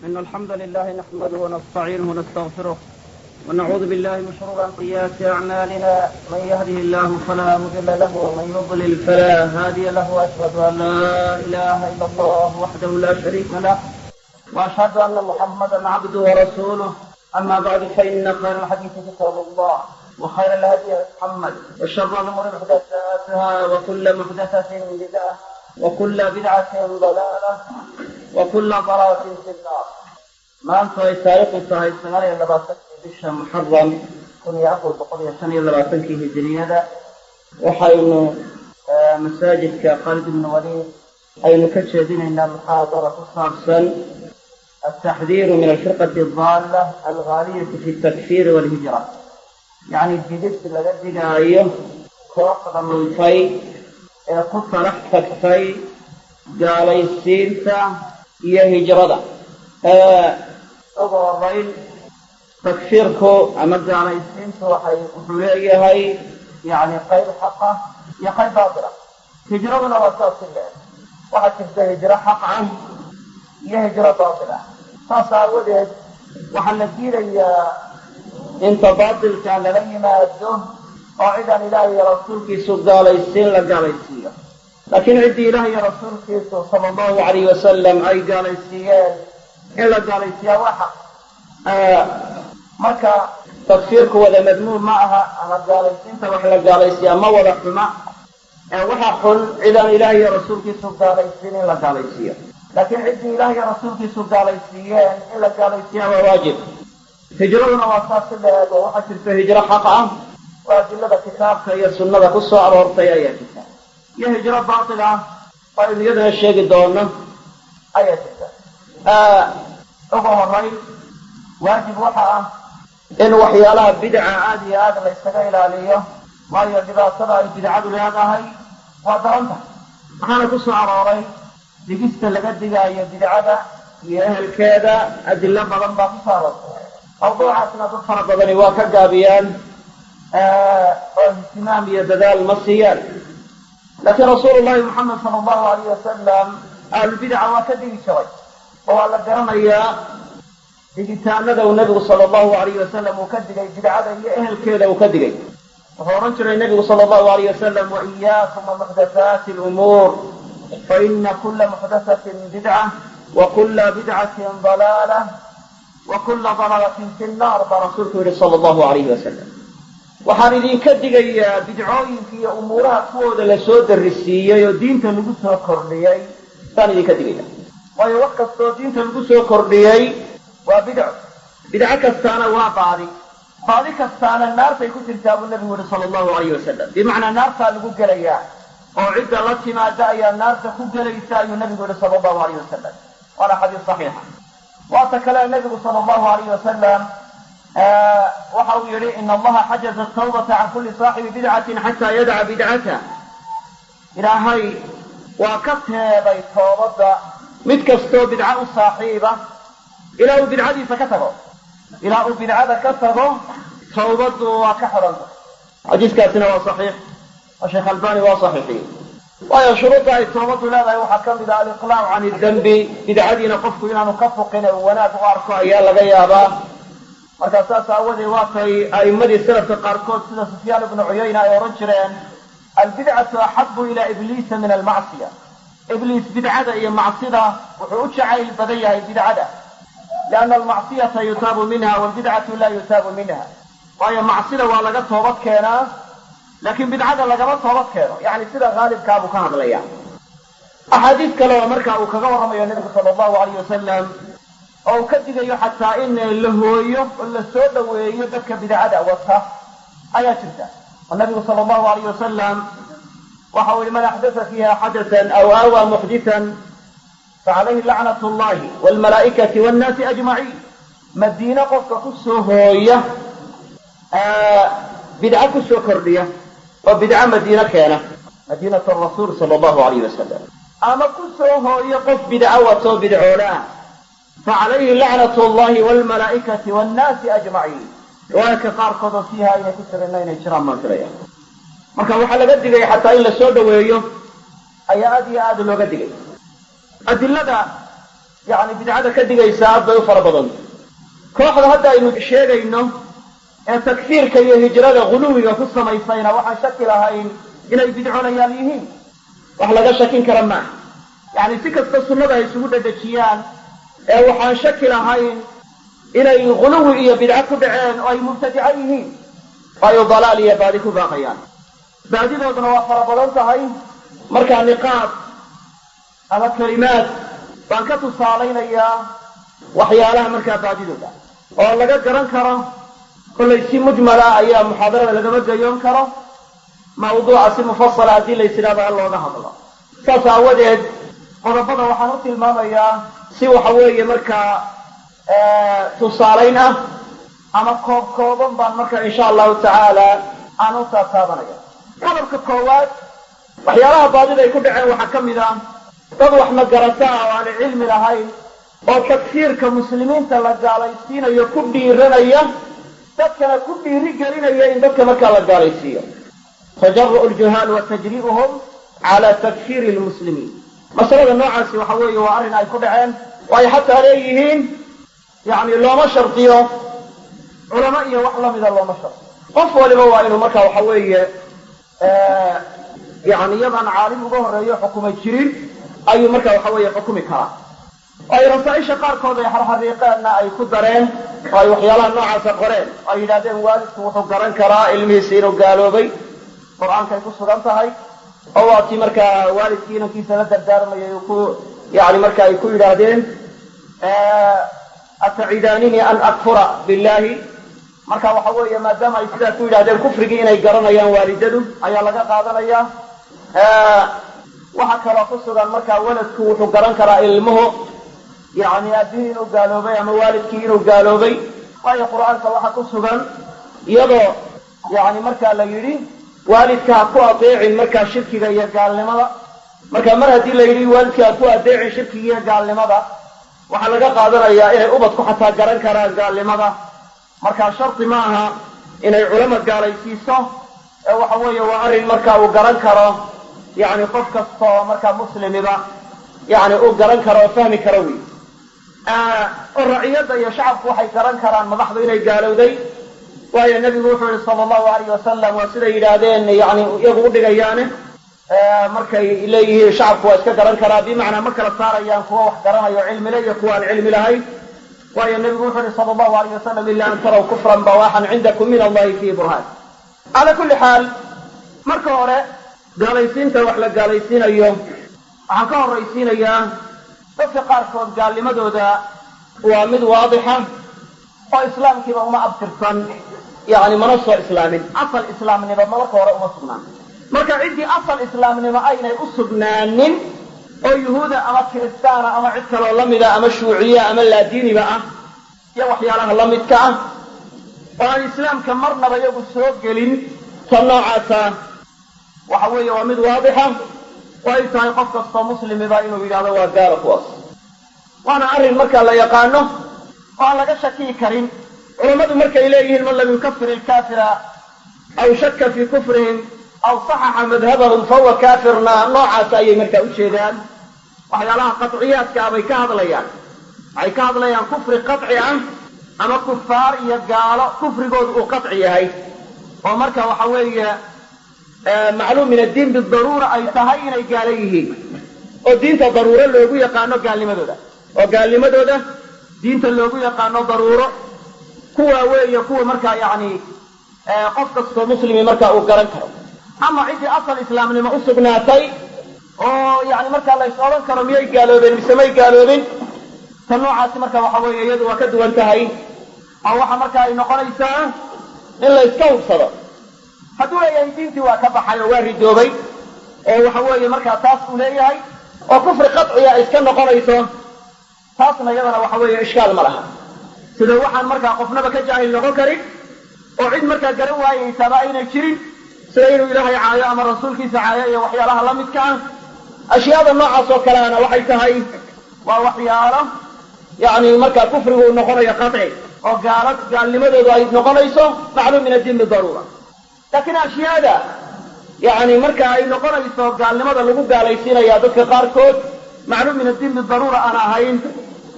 إن الحمد لله نحمده ونستعينه ونستغفره ونعوذ بالله من شرور أنفسنا أعمالنا من يهده الله فلا مضل له ومن يضلل فلا هادي له وأشهد أن لا إله إلا الله وحده لا شريك له وأشهد أن محمدا عبده ورسوله. أما بعد فإن خير الحديث كتاب الله وخير الهدي محمد وشر الأمور محدثاتها وكل محدثة بدعة وكل بدعة ضلالة وكل ضلالة في النار. maanta ay taariikhdu tahay 29 bisha Muharram 1425 hijriyada waxaynu masaajidka Khalid ibn Walid aynu ka jeedinaynaa muhaadara ku saabsan التحذير من الفرقة الضالة الغالية في التكفير والهجرة. يعني جديد laga digayo kooxda mulkay ee ku taraxtay gaalaysiinta iyo hijrada. ugu horeyn takfiirku ama gaalaysiintu wuxuu leeyahay yani qayb xaqa iyo qayb baatila. hijraduna waa saas waxaa jirta hijro xaq ah iyo hijro baatila. saas aawadeed waxaa la diidayaa inta baatilka lala yimaado oo cidan ilaahay iyo rasuulkiisu gaalaysiin la gaalaysiiyo. laakiin ciddii ilaahay iyo rasuulkiisu sala allahu calayhi wasalam ay gaalaysiiyeen in la gaalaysiiyaa waa xaq. marka takfiirku wada madmuum ma aha ama gaalaysiinta wax la gaalaysiiyaa ma wada xuma. waxa xun cidaan ilaahay iyo rasuulkiisu gaalaysiin in la gaalaysiiyo. laakiin ciddii ilaahay iyo rasuulkiisu gaalaysiiyeen in la gaalaysiiyaa waa waajib. hijraduna waa saas sideed oo waxaa jirta hijro xaq ah oo adilada kitaabka iyo sunnada ku soo aroortay ayaa jirta, iyo hijro baatil ah oo aynu iyadana sheegi doono ayaa jirta. ugu horeyn waajib waxa ah in waxyaalaha bidca aad iyo aad la iskaga ilaaliyo, waayo dhibaatada ay bidcadu leedahay waa daran tahay. waxaana ku soo arooray digista laga digaayo bidcada iyo ehelkeeda adilo badan baa ku soo aroortay. mawduucaasna dad fara badani waa ka gaabiyaan oo ihtimaam iyo dadaal ma siiyaan. laakiin rasuulullahi Muhammad sala allahu alayhi wasalam ahlulbidca waa ka digi jiray oo waa la garanayaa digitaanada uu nabigu sala allahu alayhi wasalam uu ka digay bidcada iyo ehelkeeda uu ka digay. wuxuu oran jiray nabigu sala allahu alayhi wasalam wa iyaakum wa muxdathaati alumuur fa ina kulla muxdathatin bidca wa kulla bidcatin dalaalah wa kulla dalaalatin fi nnaar baa rasuulku yihi sala allahu alayhi wasalam. waxaan idinka digayaa bidcooyinka iyo umuuraha kuwooda la soo darisiiyey oo diinta lagu soo kordhiyey baan idinka digaya. waayo wax kastoo diinta lagu soo kordhiyey waa bidco. bidco kastaana waa baadi. baadi kastaana naartay ku jirtaa buu nabigu yihi sala allahu alayhi wasalam. bimacnaa naartaa lagu gelayaa oo cidda la timaada ayaa naarta ku gelaysa ayuu nabigu yihi sala allahu alayhi wasalam. waana xadiis saxiixa. waata kale nabigu sala allahu alayhi wasalam waxa uu yihi ina allaha xajaza atawbata can kulli saaxibi bidcatin xataa yadaca bidcata. ilaahay waa ka teeday toobadda mid kastoo bidca u saaxiiba ilaa uu bidcadiisa ka tago. ilaa uu bidcada ka tago tawbaddu waa ka xidhanta. xadiiskaasina waa saxiix oo sheekh albani waa saxiixiyey. waayo shuruudda ay toobaddu leedahay waxaa ka mid ah aliqlaacu can idembi. bidcadiina qofku inaanu ka foqin ee wanaag u arko ayaa laga yaabaa. markaa saas aawadeed waatay a'immadii salafka qaarkood sida sufyaan ibnu cuyayna ay odhan jireen albidcatu axabu ilaa ibliisa min almacsiya. ibliis bidcada iyo macsida wuxuu u jacayl badan yahay bidcada. lianna almacsiyata yutaabu minha waalbidcatu laa yutaabu minha. waayo macsida waa laga toobad keenaa laakiin bidcada lagama toobad keeno. yacni sida haalibkaa buu ka hadlaya. axaadiis kale oo markaa uu kaga warramayo nebigu sala allahu alayh wasalam oo uu ka digayo xataa in la hooyo oo la soo dhoweeyo dadka bidcada wata ayaa jirta. oo nabigu sala allahu alayh wasalam waxa uu yihi man axdatha fiiha xadathan aw aawaa muxdithan facalayhi lacnat allahi waalmalaa'ikati waannaasi ajmaciin. madiine qofka ku soo hooya bidca ku soo kordhiya oo bidca madiine keena madiinat rasuul sala allahu alayh wasalam, ama ku soo hooyo qof bidca wato bidcoolaa facalayhi lacnat allahi waalmalaa'ikati waannaasi ajmaciin. riwaayadka qaarkood oo fiiha aynay ku jirina inay jiraan baan filaya. marka waxaa laga digay xataa in la soo dhoweeyo ayaa aad iyo aad looga digay. adilada yani bidcada ka digaysa aad bay u fara badanta kooxda hadda aynu sheegayno ee takfiirka iyo hijrada guluwiga ku samaysayna waxaan shaki lahayn inay bidconayaal yihiin wax laga shakin kara maaha yani si kasta sunnada ay isugu dhadhajiyaan ee waxaan shaki lahayn inay guluwi iyo bidco ku dhaceen oo ay mubtadico yihiin waayo dalaal iyo baadi ku baaqayaan baadidooduna waa fara badan tahay markaa niqaab ama kalimaad baan ka tusaalaynayaa waxyaalaha markaa baadidooda oo laga garan karo kollay si mujmala ayaa muxaadarada lagama gayoon karo mawduuca si mufasala haddii la ysidhahdo in looga hadlo saas aawadeed qodobada waxaan u tilmaamayaa si waxa weeye markaa tusaalayn ah ama kooban baan marka insha allahu tacaala aan u taataabanaya qodobka koowaad waxyaalaha baadida ay ku dhaceen waxaa ka mid ah dad wax magarata ah oo aan cilmi lahayn oo takfiirka muslimiinta la gaalaysiinayo ku dhiiranaya dadkana ku dhiiri gelinaya in dadka markaa la gaalaysiiyo tajaru'u ljuhaal wa tajri'uhum cala takfiiri lmuslimiin masalada noocaasi waxa weeye waa arrin ay ku dhaceen oo ay xataa leeyihiin yani looma shardiyo culamo iyo wax lamida looma shardiyo qof waliba waa inuu marka waxa weeye yani iyadaan caalim uga horreeyo xukumay jirin ayuu marka waxa weeye xukumi karaa oo ay rasaaisha qaarkood ay xarxariiqeenna ay ku dareen oo ay waxyaalaha noocaasa qoreen oo ay yidhahdeen waalidku wuxuu garan karaa ilmihiisa inuu gaaloobay qur-aankay ku sugan tahay oo waa tii markaa waalidkii inankiisa la dardaarmayay ku yani marka ay ku yidhaahdeen ataciidaanini an akfura billahi marka waxa weeye maadaama ay sidaa ku yidhahdeen kufrigii inay garanayaan waalidadu ayaa laga qaadanaya waxa kaloo ku sugan markaa waladku wuxuu garan karaa ilmuhu yani aabihii inuu gaaloobay ama waalidkii inuu gaaloobay waayo qur-aanka waxa ku sugan iyadoo yani markaa la yidhi waalidka ha ku adeecin markaa shirkiga iyo gaalnimada marka mar haddii la yidhi waalidka ha ku adeecin shirkiga iyo gaalnimada waxaa laga qaadanayaa inay ubadku xataa garan karaan gaalnimada markaa shardi ma aha inay culama gaalaysiiso ee waxa weeye waa arrin marka uu garan karo yani qof kasta oo markaa muslimiba yani uu garan karo oo fahmi karo wey oo raciyadda iyo shacabku waxay garan karaan madaxdu inay gaalowday waayo nebigu wuxuu yihi sala allahu alayh wasalam waa siday yidhaahdeen yani iyagu u dhigayaane markay leeyihiin shacabku waa iska garan karaa bimacnaa ma kala saarayaan kuwa wax garanayo cilmile iyo kuwa aan cilmi lahayn waayo nebigu wuxuu yihi sala allahu alayh wasalam ila an taraw kufran bawaaxan cindakum min allahi fii burhaan calaa kulli xaal marka hore gaalaysiinta wax la gaalaysiinayo waxaan ka horraysiinayaa dadka qaarkood gaalnimadooda waa mid waadixa oo islaamkiiba uma abtirsan yani mana soo islaamin asal islaamnimo marka hore uma sugnaan marka ciddii asal islaamnimo aynay u sugnaanin oo yuhuuda ama kiristaana ama cid kaloo lamida ama shuuciya ama laadiiniba ah iyo waxyaalaha la midka ah oo aan islaamka marnaba iyagu soo gelin ta noocaasa waxa weeye waa mid waadixa oo ay tahay qof kastoo muslimiba inuu yidhahdo waa gaalo kuwaas waana arrin marka la yaqaano oo aan laga shakiyi karin culammadu markay leeyihiin man lam yukafir ilkaafira aw shakka fii kufrihim aw saxaxa madhabahum fahuwa kaafirna noocaas ayay markaa u jeedaan waxyaalaha qaciyaadka ah bay ka hadlayaan waxay ka hadlayaan kufri qaci ah ama kufaar iyo gaalo kufrigoodu uu qaci yahay oo marka waxa weeye macluum min addiin bidaruura ay tahay inay gaalo yihiin oo diinta daruuro loogu yaqaano gaalnimadooda oo gaalnimadooda diinta loogu yaqaano daruuro kuwa weeye kuwa markaa yani qof kastoo muslimi markaa uu garan karo ama ciddii asal islaamnimo u sugnaatay oo yani markaa lays odhan karo miyay gaaloobeen mise may gaaloobin ta noocaasi marka waxa weeye iyadu waa ka duwan tahay oo waxa marka ay noqonaysaa in la iska hubsado hadduu leeyahay diintii waa ka baxay oo waa ridoobay oo waxa weeye markaa taas uu leeyahay oo kufri qaciya ay iska noqonayso taasna iyadana waxa weeye ishkaal ma laha sida waxaan markaa qofnaba ka jaahil noqon karin oo cid markaa garan waayeysaaba aynay jirin sida inuu ilaahay caayo ama rasuulkiisa caayo iyo waxyaalaha la midka ah ashyaada noocaas oo kaleana waxay tahay waa waxyaalo yani markaa kufrigu uu noqonayo qaci oo gaalnimadoodu ay noqonayso macluum min addiin bidaruura laakiin ashyaada yani marka ay noqonayso gaalnimada lagu gaalaysiinaya dadka qaarkood macluum min addiin bidaruura aan ahayn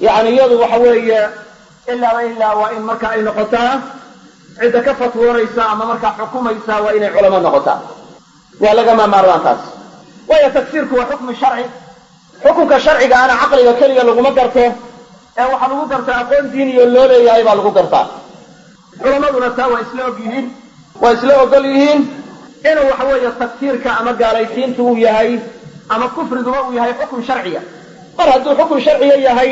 يعني يضو وحوية إلا وإن مركا أي نقطة عند كفت وريسا أما مركا حكوميسا وإن علماء نقطة ولقى ما مرانتاس وهي تفسيرك وحكم الشرعي حكمك الشرعي أنا عقلي وكلي لغو مقرته waxaa lagu gartaa aqoon diin iyo loo leeyahay baa lagu gartaa culamaduna taa waa isla ogol yihiin inuu waxa weeye tafsiirka ama gaalaysiintu uu yahay ama kufriguba uu yahay xukun sharciya mar hadduu xukun sharciya yahay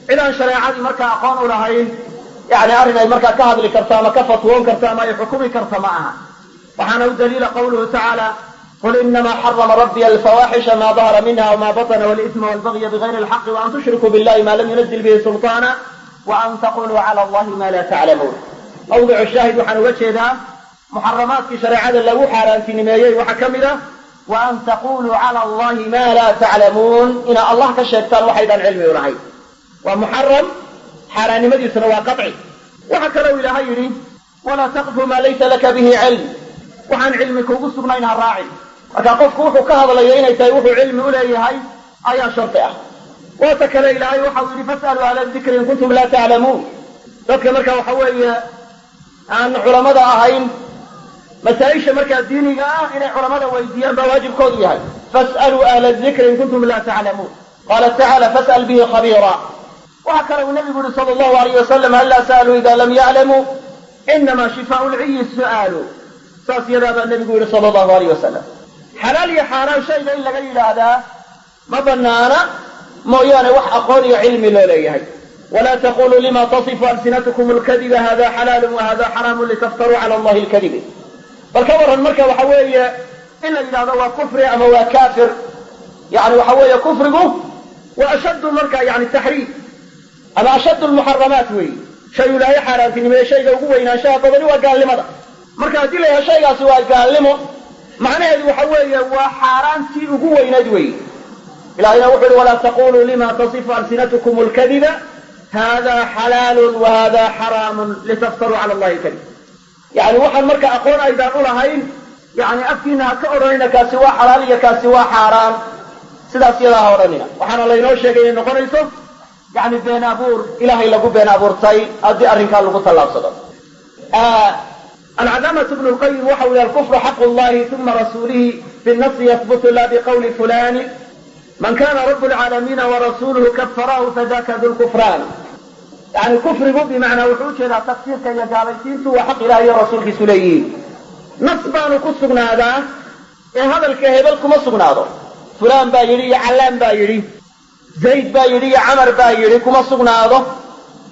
cidaan shareecadii markaa aqoon u lahayn yani arrin ay markaa ka hadli karta ama ka fatwoon karta ama ay xukumi karta ma aha waxaana u daliila qawluhu tacaala قل إنما حرم ربي الفواحش ما ظهر منها وما بطن والإثم والبغي بغير الحق وأن تشركوا بالله ما لم ينزل به سلطانا وأن تقولوا على الله ما لا تعلمون موضع الشاهد وحن وجه ذا محرمات في شريعة لو حرام في نماية وحكمها وأن تقولوا على الله ما لا تعلمون إن الله كالشيطان وحيدا علمي ورعي ومحرم حرام مديس وقطعي وحكروا إلى هيري ولا تقف ما ليس لك به علم وعن علمك وقصنا إنها الراعي وكاقف كوحو كهض ليين يتايوحو علم أوليهاي أي شرطة واتكال إلهي وحاولي فاسألوا على الذكر إن كنتم لا تعلمون ذاتك مركا وحوي عن علماء أهين مسائش مركا الديني إن علماء ويديان بواجب كوديها فاسألوا على الذكر إن كنتم لا تعلمون قال تعالى فاسأل به خبيرا وهكذا النبي صلى الله عليه وسلم هلا سألوا إذا لم يعلموا إنما شفاء العي السؤال ساس يذهب النبي صلى الله عليه وسلم حلال يا حرام شيء إلا قليل هذا ما بنانا مويانا وح أقول علمي لوليهي ولا تقولوا لما تصف ألسنتكم الكذب هذا حلال وهذا حرام لتفتروا على الله الكذب بل كبر المركة وحوية إلا إذا هذا كفر أما هو كافر يعني وحوية كفره وأشد المركة يعني التحريف أما أشد المحرمات وي شيء لا يحرم في نمي شيء هو إن شاء الله وقال لماذا marka hadii la yeesho shaygaasi waa gaalimo macnaheedu waxa weeye waa xaaraantii ugu weynayd weey ilaahayna wuxuu yidhi walaa taquluu lima tasifu alsinatukum alkadiba hada xalaalun wa hada xaraamun litaftaruu cala allahi kadib yani waxaan marka aqoon aydaan u lahayn yani afkiina ha ka odhanina kaasi waa xalaal iyo kaasi waa xaaraan sidaas yadaa ha odhanina waxaana laynoo sheegay inay noqonayso yani been abuur ilaahay lagu been abuurtay haddii arrinkaa lagu tallaabsado العلامة ابن القيم وحول الكفر حق الله ثم رسوله بالنص يثبت لا بقول فلان من كان رب العالمين ورسوله كفراه فذاك ذو الكفران يعني كفر بمعنى وحوش لا تفسير كي يجعلتين وحق الله يا رسول بسليين نصبان كسقنا هذا هذا الكهبل كما سقنا فلان بايري علام بايري زيد بايري عمر بايري كما سقنا هذا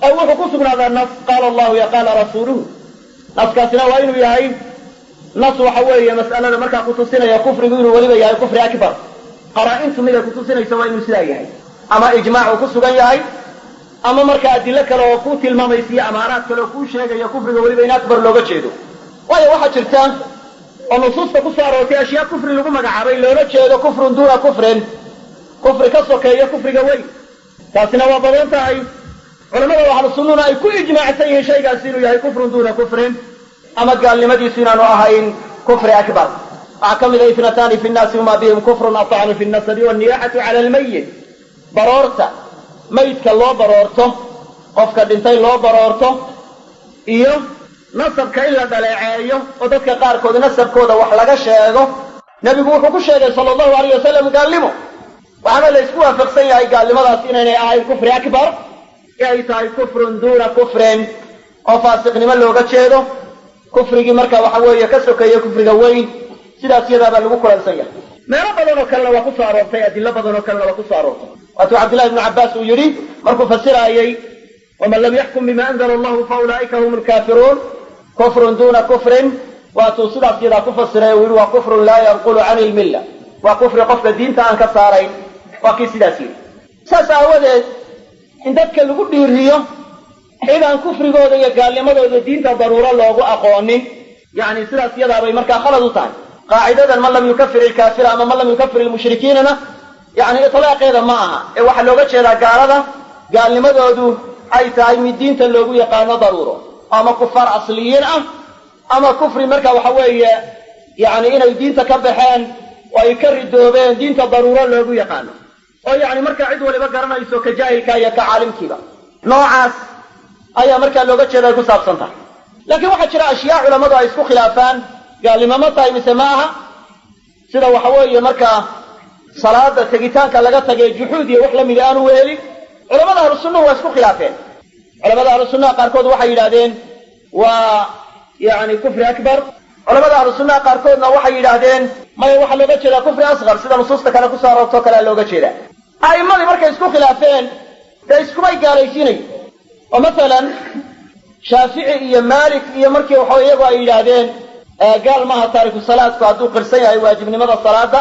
أول كسقنا هذا النص قال الله يا قال رسوله نصكاسنا وإنه يهي نص وحوية مسألة مركا قطسنا يا كفر يقولوا وليبا يا كفر أكبر قرائنتم إذا قطسنا يسوى إنه سلا يهي أما إجماع وكسوغا يهي أما مركا أدلك لو كوتي الماميسية أمارات لو كوشيغا يا كفر وليبا أكبر لو جيدو وهي واحد شرطان ونصوص تكسر وتي أشياء كفر لغو مقعبين لو جيدو كفر دون كفر كسوكا يا كفر قوي تاسنا وبضانتهي علماء أهل السنة أي كل إجماع سيء شيء قاسينه يهي كفر دون كفر أما قال لمدي سنان وأهين كفر أكبر أعكم إذا اثنتان في الناس وما بهم كفر أطعن في النسب والنياحة على الميت برورته ميت كالله برورته قفك الدنتين الله برورته إيه نصب كإلا دلعيه وددك قاركود نسب كودا وحلق الشيء نبي بوحك الشيء صلى الله عليه وسلم قال لمه وعمل يسكوها في قصية قال لماذا سنان أهين كفر أكبر ay tahay kufrun duuna kufrin oo faasiqnimo looga jeedo kufrigii marka waxa weeye ka sokeeyo kufriga weyn sidaas iyada baa lagu kulansan yahay meelo badan oo kale waa ku soo aroortay adilla badan oo kale waa ku soo aroortay wato Abdullah ibn Abbas uu yiri markuu fasirayay waman lam yahkum bima anzala Allah fa ulaika humul kafirun kufrun duuna kufrin wato sidaas iyada ku fasiray uu yiri waa kufrun la yanqulu anil milla waa kufri qofka diinta aan ka saarayn waa kii sidaas yiri saasawadeed in dadka lagu dhiiriyo xidaan kufrigooda iyo gaalnimadooda diinta daruuro loogu aqoonin yani sidaas iyada bay markaa khalad u tahay qaacidadan man lam yukaffir al-kaafira ama man lam yukaffir al-mushrikiinna yani itlaaqeeda ma aha ee waxa looga jeedaa gaalada gaalnimadoodu ay tahay mid diinta loogu yaqaano daruuro ama kufar asliyiin ah ama kufri markaa waxa weeye yani inay diinta ka baxeen oo ay ka ridoobeen diinta daruuro loogu yaqaano oo yani markaa cid waliba garanayso ka jaahilka iyo ka caalimkiiba noocaas ayaa markaa looga jeeda ay ku saabsan tahay. laakiin waxaa jira ashyaa culammadu ay isku khilaafaan gaalnimo ma tahay mise ma aha, sida waxa weeye markaa salaada tegitaanka laga tagay juxuud iyo wax lamida aanu wehelin. culamada ahlu sunnahu waa isku khilaafeen. culamada ahlu sunnaha qaarkood waxay yidhahdeen waa yani kufri akbar, culamada ahlu sunnaha qaarkoodna waxay yidhaahdeen maya waxaa looga jeedaa kufri asqar, sida nusuusta kale kusoo aroortoo kalea looga jeedaa. a'immadii markay isku khilaafeen dee iskumay gaalaysiinayn, oo masalan shaafici iyo maalik iyo markii waxa iyagu ay yidhaahdeen gaal maaha taariku salaadku hadduu qirsan yahay waajibnimada salaada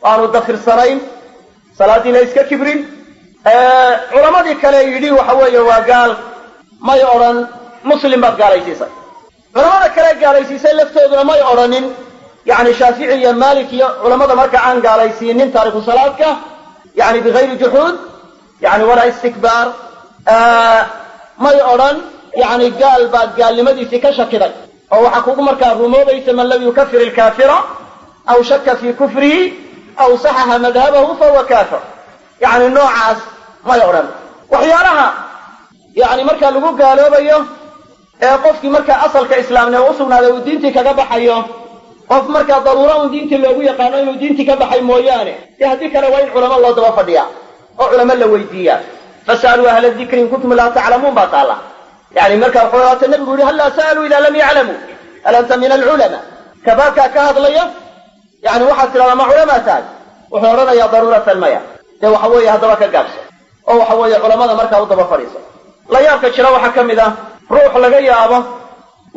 aanu dafirsanayn salaadiina iska kibrin. culamadii kale yidhi waxa weeye waa gaal may odhan muslim baad gaalaysiisay. culamada kale gaalaysiisay laftooduna may odhanin yani shaafici iyo maalik iyo culamada marka aan gaalaysiinin taariku salaadka yani bigayri juxuud yani walaa istikbaar may odhan yani gaal baad gaalnimadiisii ka shakiday oo waxaa kugu markaa rumoobaysa man lam yukafir ilkaafira aw shaka fii kufrihi aw saxaxa madhabahu fahuwa kaafir. yani noocaas may odhan. waxyaalaha yani markaa lagu gaaloobayo ee qofkii markaa asalka islaamnimo usugnaaday uu diintii kaga baxayo, qof markaa daruura un diintii loogu yaqaano inuu diintii ka baxay mooyaane dee haddii kale waa in culamo loo daba fadhiyaa oo culamo la weydiiyaa. fas'aluu ahla dikri in kuntum laa taclamuun baa taalla. yani markaa wuxuu haata nabigu yihi hallaa sa'aluu idaa lam yaclamuu hal anta min alculamaa. kabaabkaa ka hadlaya yani waxaad tidhahdaa ma culamaa tahay, wuxuu odhanayaa daruuratan maya. dee waxa weeye haddaba ka gaabso oo waxa weeye culamada markaa u daba fadhiiso. la yaabka jira waxaa ka mid ah ruux laga yaabo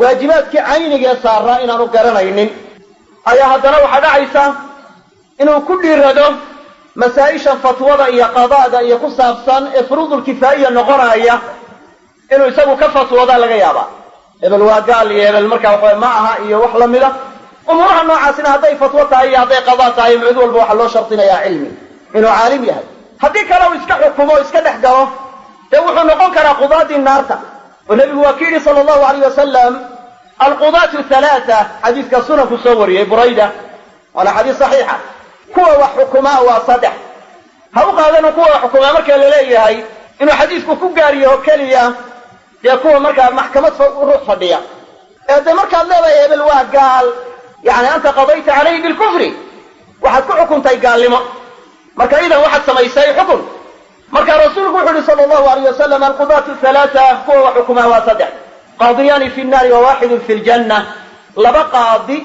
waajibaadkii caynigee saaraa inaanu garanaynin ayaa haddana waxaa dhacaysa inuu ku dhiirado masaa-ishan fatwada iyo qadaada iyo ku saabsan ee furuudulkifaa'iya noqonaya inuu isagu ka fatwoodaa laga yaabaa. hebel waa gaal iyo hebel markaa waxawe ma aha iyo wax lamida. umuuraha noocaasina hadday fatwo tahay iyo hadday qadaa tahay mid walba waxaa loo shardinayaa cilmi, inuu caalim yahay. haddii kale uu iska xukumo o iska dhex galo dee wuxuu noqon karaa qudaadii naarta. oo nebigu waa ki yidhi sala allahu alayh wasalam alqudaatu halaata, xadiiska sunanku soo wariyey burayda, waana xadiis saxiixa. kuwa wax xukumaa waa saddex. ha u qaadanu kuwa wax xukumaa marka la leeyahay inuu xadiisku ku gaariyaho keliya dee kuwa markaa maxkamad ruux fadhiya ee dee markaad leedahay hebel waa gaal yani anta qadayta calayhi bilkufri, waxaad ku xukuntay gaalnimo. marka idan waxaad samaysay xukun. marka rasuulku wuxu uhi sala allahu alayh wasalam alqudaatu halaata, kuwa wax xukumaa waa saddex. qaadiyaani fi nnaari wa waaxidun fi ljanna. laba qaadi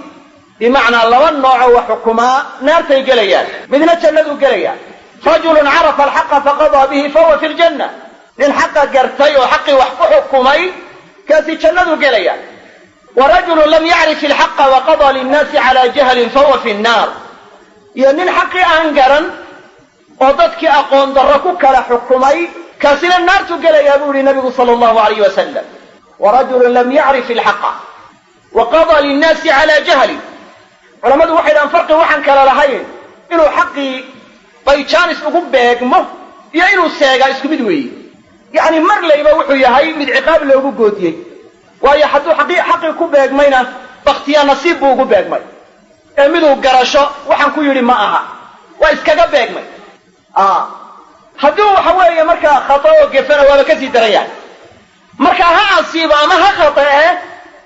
bimacnaa laba nooco wax xukumaa naartay gelayaan, midna jannaduu gelayaan. rajulun carafa alxaqa faqadaa bihi fahuwa fi ljanna. nin xaqa gartay oo xaqii wax ku xukumay kaasi jannaduu gelaya. wa rajulun lam yacrif ilxaqa waqadaa linnaasi calaa jahlin fahuwa fi nnaar. iyo nin xaqii aan garan oo dadkii aqoon darro ku kala xukumay kaasina naartuu gelayaa buu yihi nabigu sala allahu alayh wasalam. wa rajulun lam yacrif ilxaqa waqadaa linnaasi calaa jahlin. culammadu waxay dhahaan farqi waxaan kala lahayn inuu xaqii bayjaanis ugu beegmo iyo inuu seegaa isku mid weeye. yacni mar layba wuxuu yahay mid ciqaab loogu goodiyey, waayo hadduu xaqii ku beegmayna baktiyaa nasiib buu ugu beegmay, ee miduu garasho waxaan ku yidhi ma aha, waa iskaga beegmay. hadduu waxa weeye markaa khata oo gefana waaba kasii daran yahay. marka ha asiibo ama ha khata'e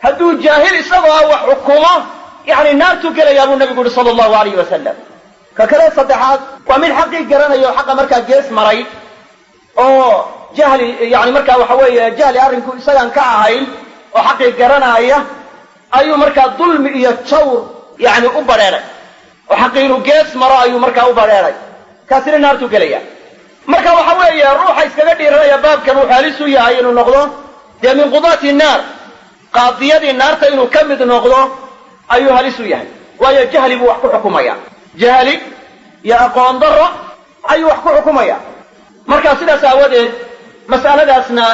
hadduu jaahil isagoo wax xukumo yani naartuu gelayaa buu nabigu yihi sala allahu alayh wasalam. ka kale saddexaad waa mid xaqii garanayo o xaqa markaa gees maray oo jahli yani markaa waxa weeye jahli arrinku isagaan ka ahayn oo xaqii garanaya ayuu markaa dulmi iyo jawr yani u badheeray oo xaqii inuu gees maro ayuu markaa u badheeray, kaasina naartuu gelaya. marka waxa weeye ruuxa iskaga dhiiranaya baabkan wuxuu halis u yahay inuu noqdo dee min qudaati naar, qaadiyadii naarta inuu ka mid noqdo ayuu halis u yahay, waayo jahli buu wax ku xukumaya. jahli iyo aqoon darro ayuu wax ku xukumaya. marka sidaas aawadeed mas'aladaasna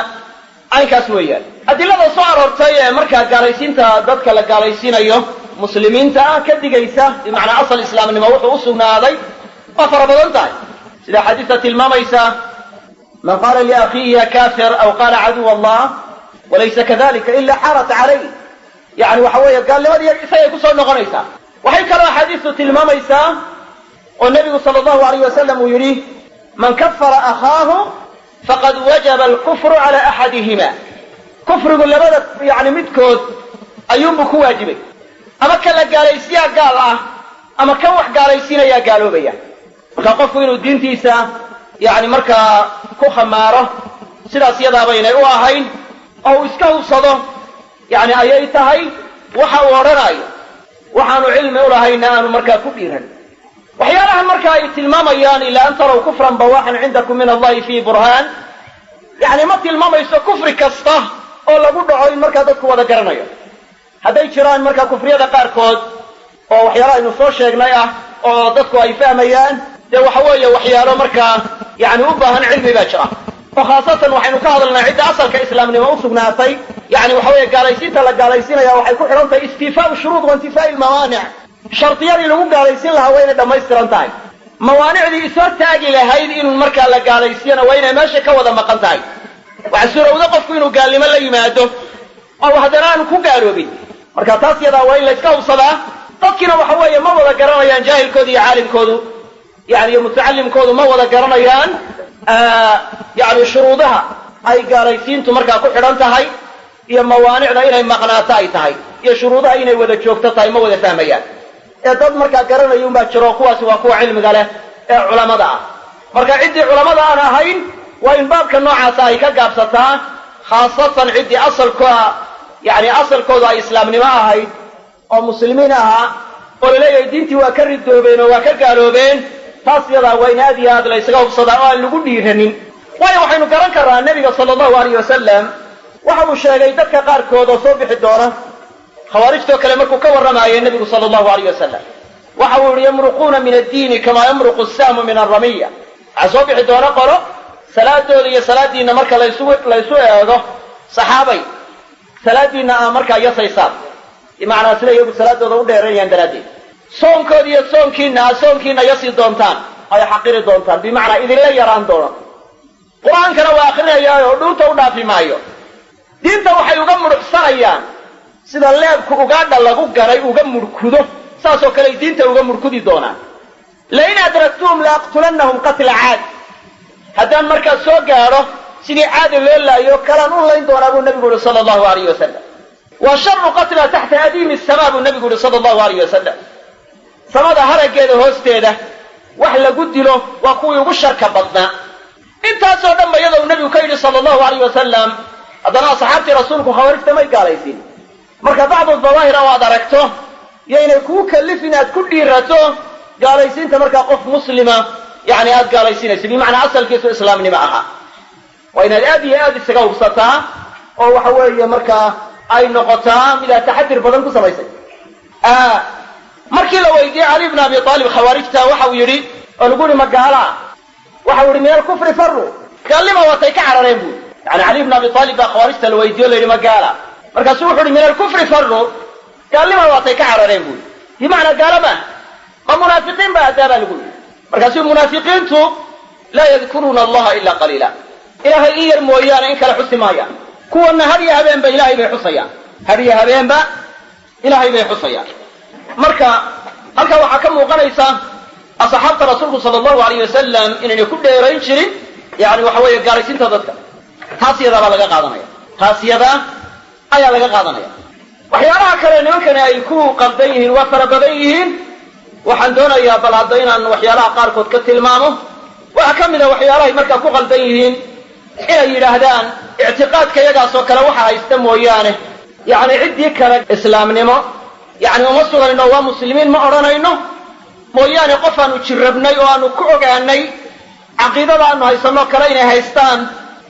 caynkaas weeyaan. adilada soo aroortay ee markaa gaalaysiinta dadka la gaalaysiinayo muslimiinta ah ka digaysa bimacnaa asal islaamnimo wuxuu u sugnaaday waa fara badan tahay, sida xadiista tilmaamaysa man qaala liakhiihi ya kafir aw qaala caduw allah walaysa kadalika ila xarat calayh. yani waxa weeye gaalnimadii isagay kusoo noqonaysaa. waxay kaloo axaadiistu tilmaamaysaa oo nebigu sala allahu alayh wasalam uu yidhi من كفر أخاه فقد وجب الكفر على أحدهما كفر لبدا يعني مدكود أيوم بكو واجبي أما كان قاليسيا قال أما كان وح قاليسينا يا قالوا بيا فقفوا إنه الدين تيسا يعني مركا كو خماره سلاس يدا بين أوهين أو إسكاو صدو يعني أيتهاي وحا ورراي وحانو علم أولهينا أنو مركا كبيرا وحيالها مركا يتلمام أيان إلا أن تروا كفرا بواحا عندكم من الله فيه برهان يعني ما تلمام يسو كفر كسته أو لابد عوين مركا دكو وذا قرنايا هذا جيران مركا كفرية قاركود أو وحيالها إنو سو شيغنايا أو دكو أي فهميان دي وحوية وحيالها مركا يعني أباهن علمي باجرة وخاصة وحين كهضلنا عدة أصل كإسلام لما أصبناتي يعني وحوية قاليسين تلا قاليسين يا وحي كل حرمتي استيفاء الشروط وانتفاء الموانع شرطيان اللي مو قاليسين لها وين لما يسترنتاي موانع دي إسور تاقي لهاي إنو المركة اللي قاليسين وين ماشي كوضا مقنتاي وعسورة وذقف كوينو قال لمن لا يماده أو هدران كو قالوا بي مركة تاسيا دا وين لسكاو صدا تذكنا وحوية ما وضا قرانيان جاهل كودي عالم كودو يعني متعلم كودو ما وضا قرانيان يعني شروطها أي قاريسين تمركا كحرانتها هاي هي موانع لإنها مقناتها تهي هي شروطها إنها وذا شوكتها ما وذا فهميان إذا مركا قرانا يوم باتشروقوا سواقوا علم قاله علماء دا مركا عدي علماء دا أنا هاين وإن بابك النوع ساي كقابستها خاصة عدي أصل كوا يعني أصل كوا إسلام نما هاي أو مسلمينها قول لي دينتي وكردوا بين وكقالوا بين تاسيدا وين هذه هذا ليس قوم صدقاء اللي قلني هنين وحين قرن كرا النبي صلى الله عليه وسلم وحو شاقي دكا قاركود وصوبح الدورة خوارجتو كلمكو كورماي النبي صلى الله عليه وسلم وحو يمرقون من الدين كما يمرق السام من الرمية عصوبح الدورة قرأ صلاة لي صلاة دينا مركا ليسوء هذا صحابي صلاة دينا مركا يسيسار بمعنى سنة يقول صلاة دولة ديرين يندرادي soonkoodi iyo soonkiina yasii doontaan ay xaqiri doontaan bimacnaa idinla yaraan doona qur-aankana waa akhrinayaa oo dhuunta u dhaafi maayo diinta waxay uga mudhsanayaan sida leebku ugaadha lagu garay uga mudhkudo saasoo kale diinta uga mudhkudi doonaan lain adraktuhum laaqtulannahum qatla caad haddaan markaas soo gaadho sidii caadi loo laayo kalaan u layn doonaa buu nabigu yidhi sala allahu alayhi wasalam wa sharu qatla taxta adiimi asamaa buu nabigu yidhi sala allahu alayhi wasalam samada harageeda hoosteeda wax lagu dilo waa kuwii ugu sharka badnaa intaasoo dhan ba iyadoo nabigu ka yidhi sala allahu alayhi wasalam haddana asxaabtii rasuulku khawaarijta may gaalaysiin marka bacdu dawaahira oo aad aragto yaynay kuu kallifin aad ku dhiirato gaalaysiinta markaa qof muslima yani aad gaalaysiinayso bimacnaa asalkiisu islaamnimo ahaa waa inaad aad iyo aad isaga hubsataa oo waxa weeye markaa ay noqotaa mid aad taxadir badan ku samaysay markii la weydiiyey cali bn abi aalib khawaarijta waxa uu yidhi oo lagu yihi magaala waxa uu yidhi min alkufri faru gaalnima watay ka carareen buui yani cali bn abi aalib baa khawaarijta la weydiiyo la yidhi magaala markaasuu wuxu uhi min alkufri faru gaalnima watay ka carareen buui bimacnaa gaalama ma munaafiqiin ba adaabaa lagu yidhi markaasuu munaafiqiintu laa yadkuruuna allaha ilaa qaliila ilaahay in yar mooyaane in kale xusi maayaan kuwana har iyo habeenba ilaahay bay xusayaan har iyo habeenba ilaahay bay xusayaan marka halka waxaa ka muuqanaysa asxaabta rasuulku sala allahu alayhi wasalam inaynay ku dheerayn jirin yani waxa weeye gaalaysiinta dadka taas yadaa baa laga qaadanaya taas yadaa ayaa laga qaadanaya waxyaalaha kale nimankani ay ku qaldan yihiin waa fara badan yihiin waxaan doonayaa bal hadda inaan waxyaalaha qaarkood ka tilmaamo waxaa ka mid a waxyaalahay markaa ku qaldan yihiin inay yidhaahdaan ictiqaadka iyagaasoo kale waxa haysta mooyaane yani ciddii kale islaamnimo يعني uma suganayno waa muslimiin ma odhanayno mooyaane qof aanu jirrabnay oo aanu ku ogaanay caqiidada aanu haysano kale inay haystaan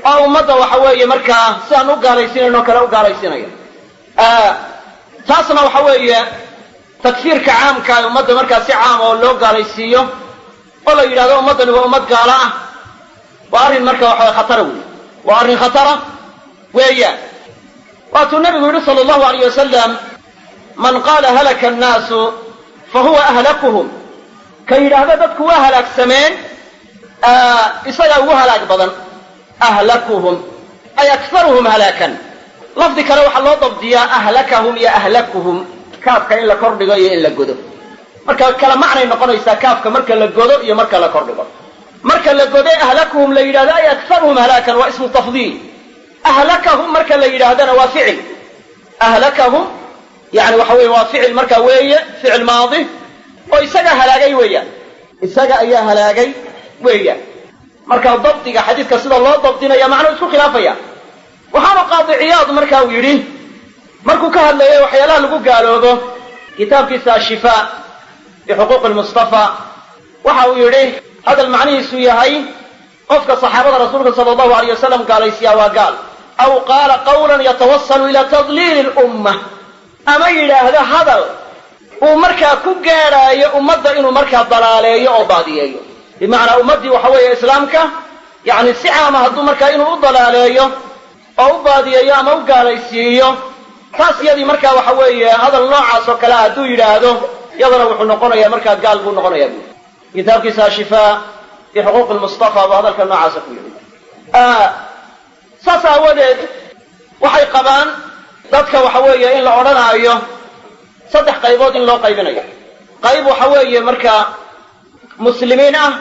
oo ummadda waxa weeye markaa sidaan u gaalaysiinayno kale u gaalaysiinaya taasna waxa weeye takfiirka caamka ee ummadda markaa si caam oo loo gaalaysiiyo oo la yidhahdo ummaddani waa ummad gaala ah waa arrin marka waxa khatara wey waa arrin khatara weeyaan waatuu nabigu yidhi sala allahu alayh wasalam من قال هلك الناس فهو أهلكهم كي يهددك وهلك سمين إصيا وهلك بضن أهلكهم أي أكثرهم هلاكا لفظك لو حلو ضبطيا أهلكهم يا أهلكهم كافك إلا كردقا إلا قدو marka kala macnay noqonaysa kaafka marka la godo iyo marka la kordhigo marka la goday ahlakuhum la yidhahdo ay aktaruhum halaakan waa ismu tafdiil ahlakahum marka la yidhaahdana waa ficil ahlakahum yani waxa weye waa ficil marka weeye ficil maadi oo isaga halaagay weeyaan isaga ayaa halaagay weeyaan marka dabdiga xadiidka sida loo dabdinaya macnuu isku khilaafaya waxaana qaadi ciyaad marka uu yidhi markuu ka hadlayay waxyaalaha lagu gaaloobo kitaabkiisa ashifaa bixuquuqi lmustafa waxa uu yidhi hadal macnihiisu yahay qofka saxaabada rasuulka sala allahu alayh wasalam gaalaysiyaa waa gaal aw qaala qawlan yatawassalu ila tadliili lumma ama yidhaahdo hadal uu markaa ku gaadhaayo ummadda inuu markaa dalaaleeyo oo baadiyeeyo bimacnaa ummaddii waxa weeye islaamka yani si caama hadduu markaa inuu u dalaaleeyo oo u baadiyeeyo ama u gaalaysiiyo taas yadii markaa waxa weeye hadal noocaas oo kale hadduu yidhaahdo yadana wuxuu noqonayaa markaa gaal buu noqonayaa bu kitaabkiisa ashifaa fi xuquuqi lmustafa buu hadalka noocaasa ku yidhi saas aawadeed waxay qabaan dadka waxa weeye in la odhanaayo saddex qaybood in loo qaybinayo qayb waxa weeye markaa muslimiin ah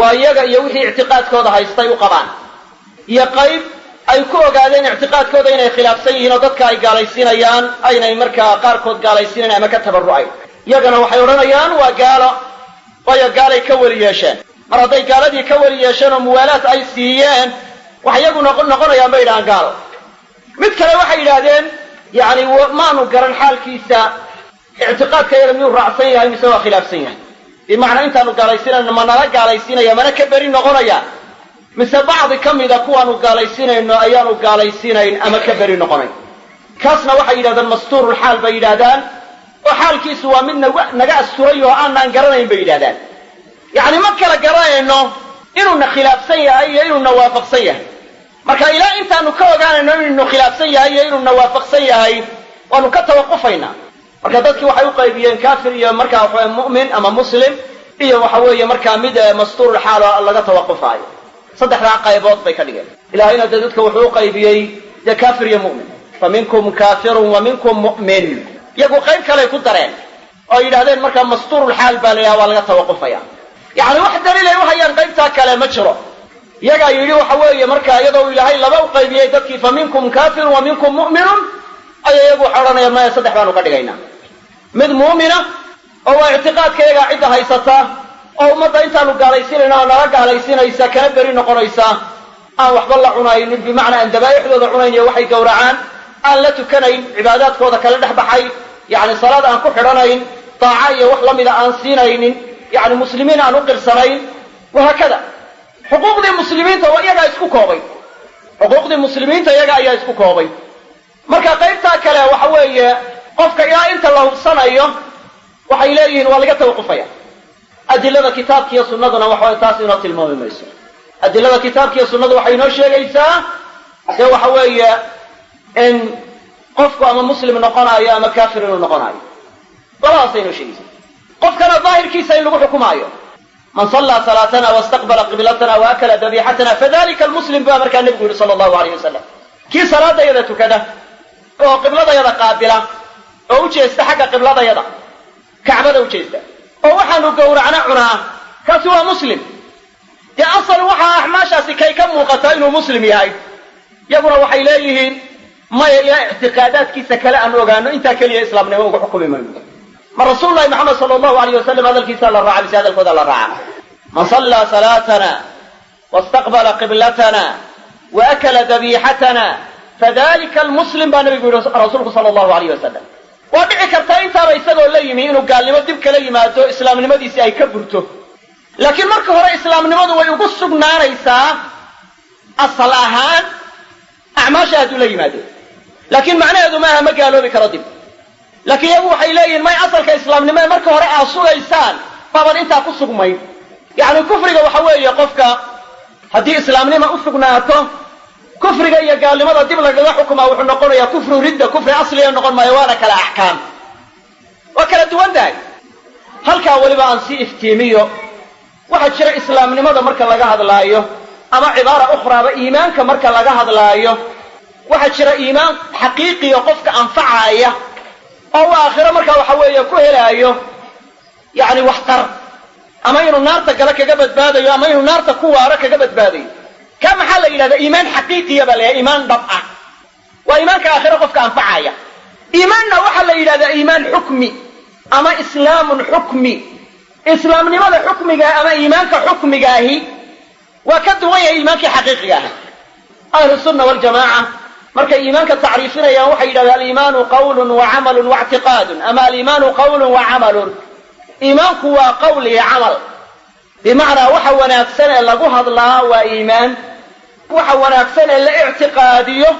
waa iyaga iyo wixii ictiqaadkooda haystay u qabaan iyo qayb ay ku ogaadeen ictiqaadkooda inay khilaafsan yihiin oo dadka ay gaalaysiinayaan aynay markaa qaarkood gaalaysiinayn ama ka tabarru'ayn iyagana waxay odhanayaan waa gaalo waayo gaalay ka weli yeesheen mar hadday gaaladii ka weli yeesheen oo muwaalaad ay siiyeen waxay iyagu noqonayaan bay yidhahaan gaalo mid kale waxay yidhaahdeen yani maanu garan xaalkiisa ictiqaadka yaga miyuu raacsan yahay mise waa khilaafsan yahay bimacnaa intaanu gaalaysiinayno ma nala gaalaysiinaya mana ka beri noqonaya mise bacdi ka mida kuwaanu gaalaysiinayno ayaanu gaalaysiinayn ama ka beri noqonayn kaasna waxay yidhahdaan mastuurulxaal bay yidhaahdaan oo xaalkiisu waa mid naga asturay oo aanaan garanayn bay yidhahdaan yacni ma kala garanayno inuuna khilaafsan yahay iyo inuuna waafaqsan yahay marka ilaa intaanu ka ogaanayno inaynu khilaafsan yahay iyo inuuna waafaqsan yahay waanu ka tawaqufaynaa marka dadkii waxay u qaybiyeen kafir iyo markaa waxawe mu'min ama muslim iyo waxa weeye markaa mid mastuurulxaal oo laga tawaqufaayo saddexdaa qaybood bay ka dhigeen ilaahayna dee dadka wuxuu u qaybiyey dee kafir iyo mu'min fa minkum kafirun wa minkum mu'min iyagu qayb kaley ku dareen oo yidhahdeen markaa mastuurulxaal baa la yidhaha waa laga tawaqufaya yacni wax daliilay u hayaan qaybtaa kale ma jiro iyagaa yidhi waxa weeye markaa iyadoo ilaahay laba u qaybiyey dadkii fa minkum kafirun wa minkum mu'minun aya iyagu waxa odhanayaan maya saddex baanu ka dhigaynaa mid mu'mina oo waa ictiqaadka iyagaa cidda haysata oo ummadda intaanu gaalaysiinayna oo nala gaalaysiinaysa kana beri noqonaysa aan waxba la cunaynin bimacnaa aan dabaa'ixdooda cunayn iyo waxay gowracaan aan la tukanayn cibaadaadkooda kala dhex baxay yacni salaad aan ku xidhanayn daaca iyo wax la mida aan siinaynin yacni muslimiin aan u qirsanayn wahaakada xuquuqdii muslimiinta oo iyagaa isku koobay xuquuqdii muslimiinta iyaga ayaa isku koobay marka qaybtaa kale waxa weeye qofka ilaa inta la hubsanayo waxay leeyihiin waa laga tawaqufaya adilada kitaabka iyo sunnaduna waxa taas inoo tilmaami mayso adilada kitaabka iyo sunnadu waxay inoo sheegaysaa dee waxa weeye in qofku ama muslim noqonaayo ama kafir inuu noqonaayo labadaasay inoo sheegaysaa qofkana daahirkiisa in lagu xukumaayo man sallaa salaatana wastaqbala qiblatana wa akala dabiixatana fadalika almuslim baa markaa nebigu yihi sala allahu alayh wasalam kii salaadayada tukada oo qibladayada qaabila oo u jeesta xagga qibladayada kacbada u jeesta oo waxaanu gowracna cunaa kaasi waa muslim dee asal waxaa axmaashaasi kay ka muuqataa inuu muslim yahay iyaguna waxay leeyihiin maya ilaa ictiqaadaadkiisa kale aan ogaano intaa keliya islaamnimo uga xukumi mayno ma rasuulullahi maxamed sala allahu alayh wasalam hadalkiisa la raaca mise hadalkooda la raaca man sallaa salaatana wastaqbala qiblatana wa akala dabiixatana fadalika almuslim baa nabigu yihi rasuulku sala allahu alayh wasalam waa dhici kartaa intaaba isagoo la yimi inuu gaalnimo dib kala yimaado islaamnimadiisii ay ka burto laakiin marka hore islaamnimadu way ugu sugnaanaysaa asal ahaan acmaasha hadduu la yimaado laakiin macnaheedu maaha ma gaaloobi karo dib laakiin iyagu waxay leeyihiin may asalka islaamnimada marka hore aad sugaysaan baaban intaa ku sugmayn yacni kufriga waxa weeye qofka haddii islaamnima u sugnaato kufriga iyo gaalnimada dib lagaga xukumaa wuxuu noqonayaa kufru ridda kufri asliya noqon maayo waana kala axkaam waa kala duwan tahay halkaa weliba aan sii iftiimiyo waxaa jira islaamnimada marka laga hadlaayo ama cibaara ukhraaba iimaanka marka laga hadlaayo waxaa jira iimaan xaqiiqiyo qofka anfacaaya oo uu aakhiro markaa waxa weeye ku helaayo yacni waxtar ama inuu naarta gala kaga badbaadayo ama inuu naarta ku waaro kaga badbaadayo ka maxaa la yidhahdaa iimaan xaqiiqiya baa la yidhahdaa iimaan dhab ah waa iimaanka aakhiro qofka anfacaya iimaanna waxaa la yidhahdaa iimaan xukmi ama islaamun xukmi islaamnimada xukmiga ama iimaanka xukmigaahi waa ka duwan yahay iimaankii xaqiiqiga ah ahlu sunna waljamaaca markay iimaanka tacriifinayaan waxay yidhahdaan aliimaanu qawlun wa camalun wa ictiqaadun ama aliimaanu qawlun wa camalun iimaanku waa qawl iyo camal bimacnaa waxa wanaagsan ee lagu hadlaa waa iimaan waxa wanaagsan ee la ictiqaadiyo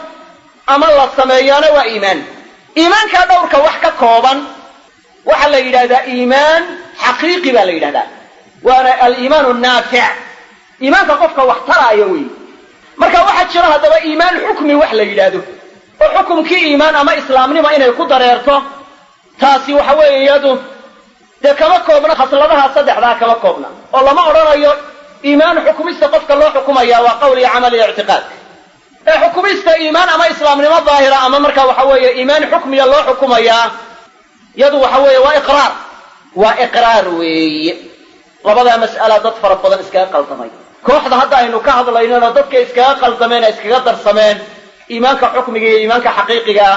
ama la sameeyaana waa iimaan iimaankaa dhowrka wax ka kooban waxaa la yidhahdaa iimaan xaqiiqi baa la yidhahdaa waana aliimaanu naafic iimaanka qofka wax taraayo wey marka waxaa jira haddaba iimaan xukmi wax la yidhaahdo oo xukumkii iimaan ama islaamnimo inay ku dareerto taasi waxa weeye iyadu dee kama koobna khasladaha saddexdaa kama koobna oo lama odhanayo iimaan xukumista qofka loo xukumaya waa qawl iyo camal iyo ictiqaad ee xukumista iimaan ama islaamnimo daahira ama marka waxa weeye iimaan xukmiya loo xukumayaa yadu waxa weeye waa iqraar weeye labadaa mas'ala dad fara badan iskaga qaldamay kooxda hadda aynu ka hadlaynona dadka iskaga qaldameen ee iskaga darsameen iimaanka xukmiga iyo iimaanka xaqiiqiga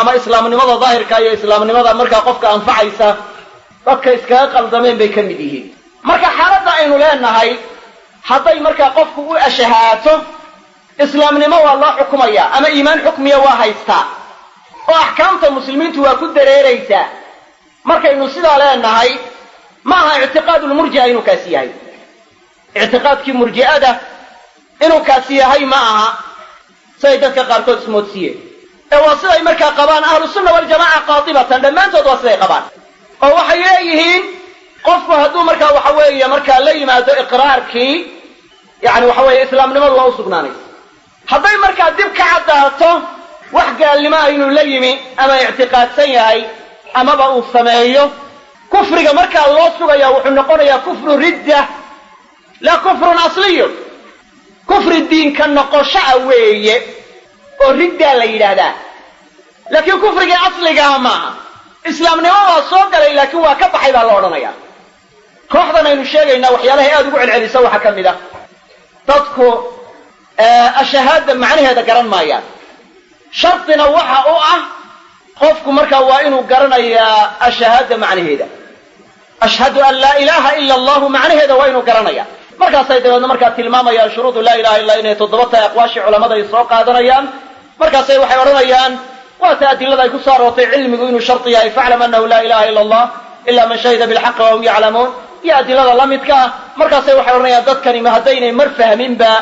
ama islaamnimada daahirka iyo islaamnimada markaa qofka anfacaysa dadka iskaga qaldameen bay ka mid yihiin marka xaaladda aynu leenahay hadday markaa qofku u ashahaato islaamnimo waa loo xukumayaa ama iimaan xukmiya waa haystaa oo axkaamta muslimiintu waa ku dareeraysaa markaynu sidaa leenahay ma aha ictiqaadulmurji'a inuu kaasi yahay ictiqaadkii murji'ada inuu kaasi yahay ma aha siday dadka qaarkood ismoodsiiyeen ee waa siday markaa qabaan ahlu sunna waljamaaca qaatibatan dhammaantood waa siday qabaan oo waxay leeyihiin qofku hadduu markaa waxa weeye markaa la yimaado iqraarkii yani waxa weeye islaamnimadu waa u sugnaanaysa hadday markaa dib ka caddaato wax gaalnimo ah inuu la yimi ama ictiqaadsan yahay amaba uu sameeyo kufriga markaa loo sugaya wuxuu noqonayaa kufru ridda laa kufrun asliyun kufri diinka noqoshaa weeye oo riddaa la yidhaahdaa laakiin kufrigii asligaa maaha islaamnimo waa soo galay laakiin waa ka baxay baa la odhanayaa kooxdan aynu sheegaynaa waxyaalahay aada ugu celcelisa waxaa ka mid a dadku ashahaada macnaheeda garan maayaan shardina waxa u ah qofku markaa waa inuu garanayaa ashahaada macnaheeda ashhadu an laa ilaaha ila allahu macnaheeda waa inuu garanaya markaasay dabeedna markaa tilmaamayaan shuruudu laa ilaha illa inay 7 tahay aqwaashii culamada ay soo qaadanayaan markaasay waxay odhanayaan waata adilada ay ku soo aroortay cilmigu inuu shardi yahay faclam annahu laa ilaha illa allah ila man shahida bilxaqi wahum yaclamuun iyo adilada la midka ah markaasay waxay odhanayaan dadkani ma haddaynay mar fahminba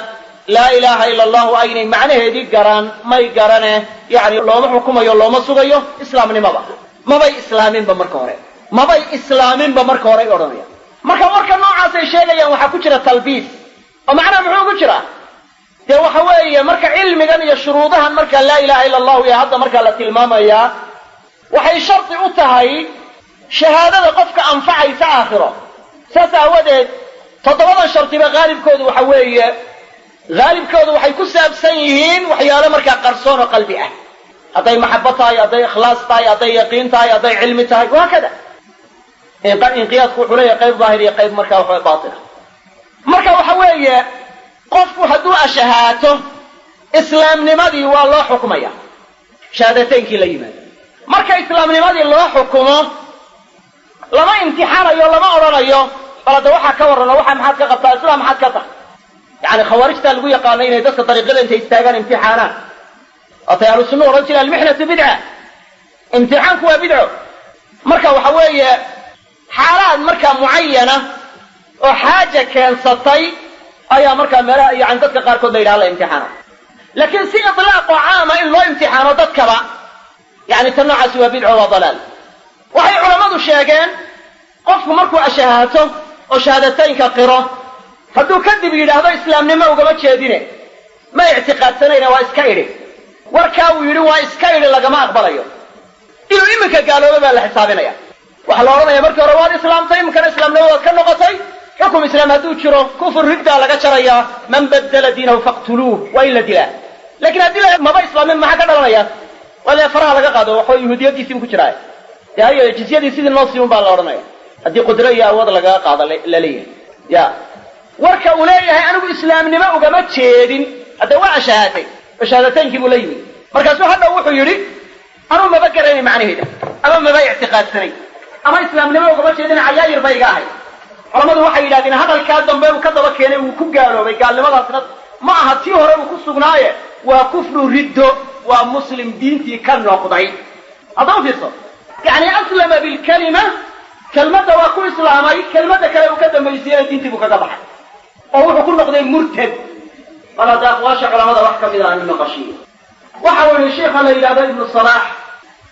laa ilaaha ila allahu aynay macnaheedii garaan may garane yani looma xukumayo looma sugayo islaamnimaba mabay islaaminba marka hore ay odhanayaan marka warka noocaasay sheegayaan waxaa ku jira talbiis oo macnaha muxuu ku jira dee waxa weeye marka cilmigan iyo shuruudahan marka laa ilaha illa allahu iyo hadda markaa la tilmaamayaa waxay shardi u tahay shahaadada qofka anfacaysa aakhiro saas aawadeed 7 shardiba haalibkoodu waxa weeye haalibkoodu waxay ku saabsan yihiin waxyaalo markaa qarsoon oo qalbi ah hadday maxabbo tahay hadday ikhlaas tahay hadday yaqiin tahay hadday cilmi tahay wahaakada inqiyaadku wuxuu leeyahay qayb daahir iyo qayb markaa waxa baatina marka waxa weeye qofku hadduu ashahaato islaamnimadii waa loo xukumaya shahaadateyinkii la yimaado marka islaamnimadii loo xukumo lama imtixaanayo lama odhanayo bal hadda waxaa ka warrano waxa maxaad ka qabtaa islaam maxaad ka tahay yani khawaarijtaa lagu yaqaano inay dadka dariiqada intay istaagaan imtixaanaan waatay ahlu sunna odhan jira almixnatu bidca imtixaanku waa bidco marka waxa weeye xaalaad markaa mucayana oo xaaja keensatay ayaa markaa meelaha yani dadka qaarkood la yidhaha la imtixaano laakiin si itlaaq oo caama in loo imtixaano dadkaba yani tan noocaasi waa bidco waa dalaal waxay culammadu sheegeen qofku markuu ashahaato oo shahaadateynka qiro hadduu kadib yidhaahdo islaamnimo ugama jeedine ma ictiqaadsanayna waa iska idhi warkaa uu yidhi waa iska idhi lagama aqbalayo inuu iminka gaalooba baa la xisaabinaya waxaa la odhanaya markii hore waad islaamtay iminkana islaamnimo waad ka noqotay xukum islaam hadduu jiro kufur riddaa laga jarayaa man baddala diinahu faqtuluuh waa in la dilaa laakiin haddii la maba islaamin maxaa ka dhalanaya waa lee faraha laga qaado waxoo yahuudiyadiisiibu ku jiraa dee hayo jizyadii sidii noo siiun baa la odhanaya haddii qudro iyo awood lagaga qaado la leeyahay ya warka uu leeyahay anigu islaamnimo ugama jeedin hadda waa shahaatay shahaadatenkii buu la yimid markaasuu hadda wuxuu yidhi anuu maba garanay macnaheeda ama maba ictiqaadsanay ama islaamnimo ugama jeedin cayaayir bay iga ahay culamadu waxay yidhahdeen hadalkaa dambe uu ka daba keenay uu ku gaaloobay gaalnimadaasna ma aha tii hore uu ku sugnaaye waa kufru riddo waa muslim diintii ka noqday haddaba fiirso yani aslama bilkalima kelmadda waa ku islaamay kelmadda kale uu ka dambaysiiyena diintii buu kaga baxay oo wuxuu ku noqday murtad bal hadda aqwaasha culamada wax ka mid a aan maqashiyo waxa uu yihi sheekha la yidhahdo ibnu salaax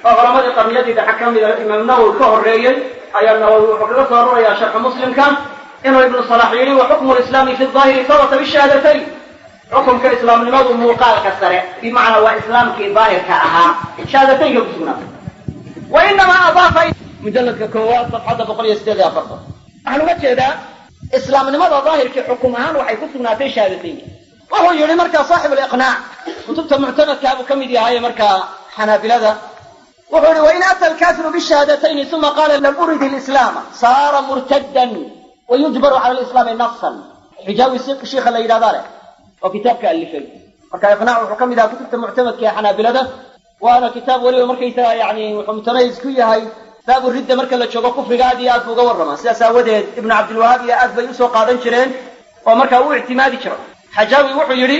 oo culamadii qarniyadii dhexe ka mida imaam nawowi ka horreeyey ayaa nawowi wuxuu kaga soo rurayaa sharxa muslimka inuu ibnu salaax yidhi wa xukmu lislaami fi daahiri sabata bishahaadatayn xukumka islaamnimadu muuqaalka sare bimacnaa waa islaamkii daahirka ahaa shahaadateynka ku sugnaatay wa inamaa adaafa mujalladka koowaad safxadda 148 waxaan uga jeedaa islaamnimada daahirkii xukum ahaan waxay ku sugnaatay shahaadateynka wuxuu yidhi markaa saaxib aliqnaac kutubta muctamadkaa buu ka mid yahay markaa xanaabilada wuxuu yihi wain ata alkaafiru bishahadatayni uma qaala lam urid ilislaama saara murtaddan wayujbaru cala alislaami nafsan xijaawi shiikha la yidhahdaa leh oo kitaabka alifay marka iqnaac wuxuu ka mid ahaa kutubta muctamadka ee xanaabilada waana kitaab weliba markaysaga yani wuxuu mutamayiz ku yahay baabu ridda marka la joogo kufriga aad iyo aad buu uga warramaa sidaas aawadeed ibnu cabdilwahaab iyo aad bay usoo qaadan jireen oo markaa u ictimaadi jiro xajaawi wuxuu yidhi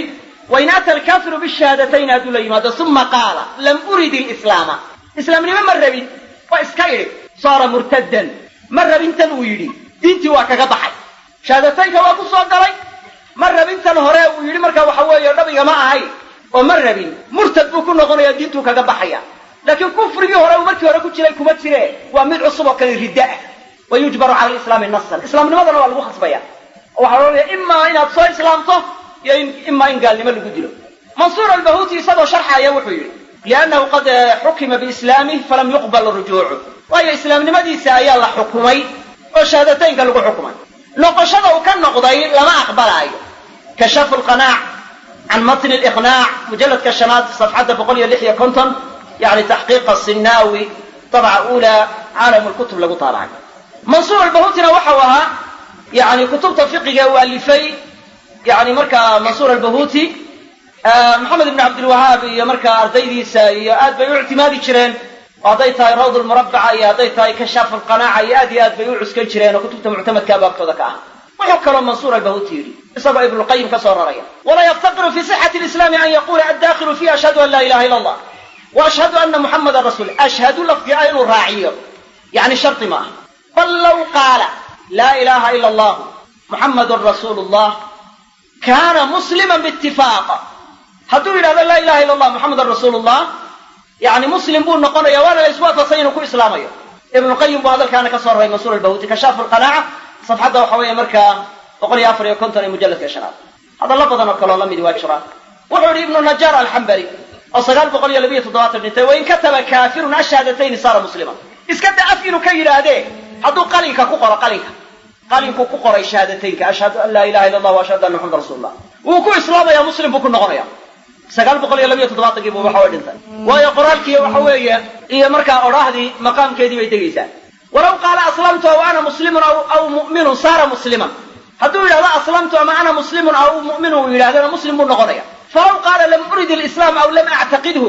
wain ata alkaafiru bishahadatayni hadduu la yimaado uma qaala lam urid ilislaama islaamnimo ma rabin waa iska idhi saara murtaddan ma rabintan uu yidhi diintii waa kaga baxay shahaadataynka waa ku soo galay ma rabintan hore uu yidhi marka waxa weeye dhabiga ma ahay oo ma rabin murtad buu ku noqonaya diintuu kaga baxaya laakiin kufrigii hore uu markii hore ku jiray kuma jire waa mid cusub oo kale ridda ah wayujbaru cala alislaami nasan islaamnimadana waa lagu khasbaya oo waxaa loolaya imaa inaad soo islaamto iyo imaa in gaalnimo lagu dilo mansuur albahuuti isagoo sharxaya wuxuu yidhi liannahu qad xukima biislaamih falam yuqbal rujuucu waayo islaamnimadiisa ayaa la xukumay oo shahaadateynka lagu xukumay noqoshada uu ka noqday lama aqbalaayo kashafu lqanaac can matni aliqnaac mujalladka shanaad safxadda 156 yani taxqiiqa sinaawi dabca uulaa caalamu lkutub lagu taabacay mansuur albahuutina waxau ahaa yani kutubta fiqiga uu alifay yani markaa mansuur albahuuti maxamed ibn cabdilwahaab iyo markaa ardaydiisa iyo aad bay u ictimaadi jireen oo hadday tahay rawd lmurabbaca iyo hadday tahay kashaaf alqanaaca iyo aad bay u cuskan jireen oo kutubta muctamadkaaba agtooda ka ah wuxuu kaloo mansuur albahuuti yidhi isagoo ibnulqayim ka soo raraya walaa yaftaqiru fi sixati lislaami an yaquula addaakilu fiihi ashhadu an laa ilaha illa allah wa ashhadu ana muxamadan rasuul ashhadu lafdiga inuu raaciyo yani shardi ma ah bal law qaala laa ilaha ila allah muxamadun rasuulu llah kaana musliman biitifaaq hadduu yidhahdo laa ilaha illa allah muxamadan rasuulu llah yani muslim buu noqonaya waana la iswaafaqsan inuu ku islaamayo ibnulqayim buu hadalkaana ka soo raray mansuur albahuuti kashaafu lqanaaca safxadda waxa weeye markaa 154 ee mujalladka shanaad hadalla badan oo kaloo la midi waa jiraan wuxuu yihi ibnu najaar alxambali oo 972 dhintay wain kataba kaafirun ashahadatayni saara muslima iska da af inuu ka yidhaahdee hadduu qalinka ku qoro qalinkuu ku qoray shahaadateynka ashhadu an laa ilaha illa allah wa ashhadu anna muxamadan rasuulullah wuu ku islaamaya muslim buu ku noqonaya 972 buu waxa way dhintay waayo qoraalkii waxa weeye iyo markaa odhaahdii maqaamkeedii bay tegaysaa walaw qaala aslamtu aw ana muslimun aw mu'minun saara musliman hadduu yidhahdo aslamtu ama ana muslimun aw mu'minun uu yidhahdana muslim buu noqonaya falaw qaala lam urid alislaam aw lam actaqidhu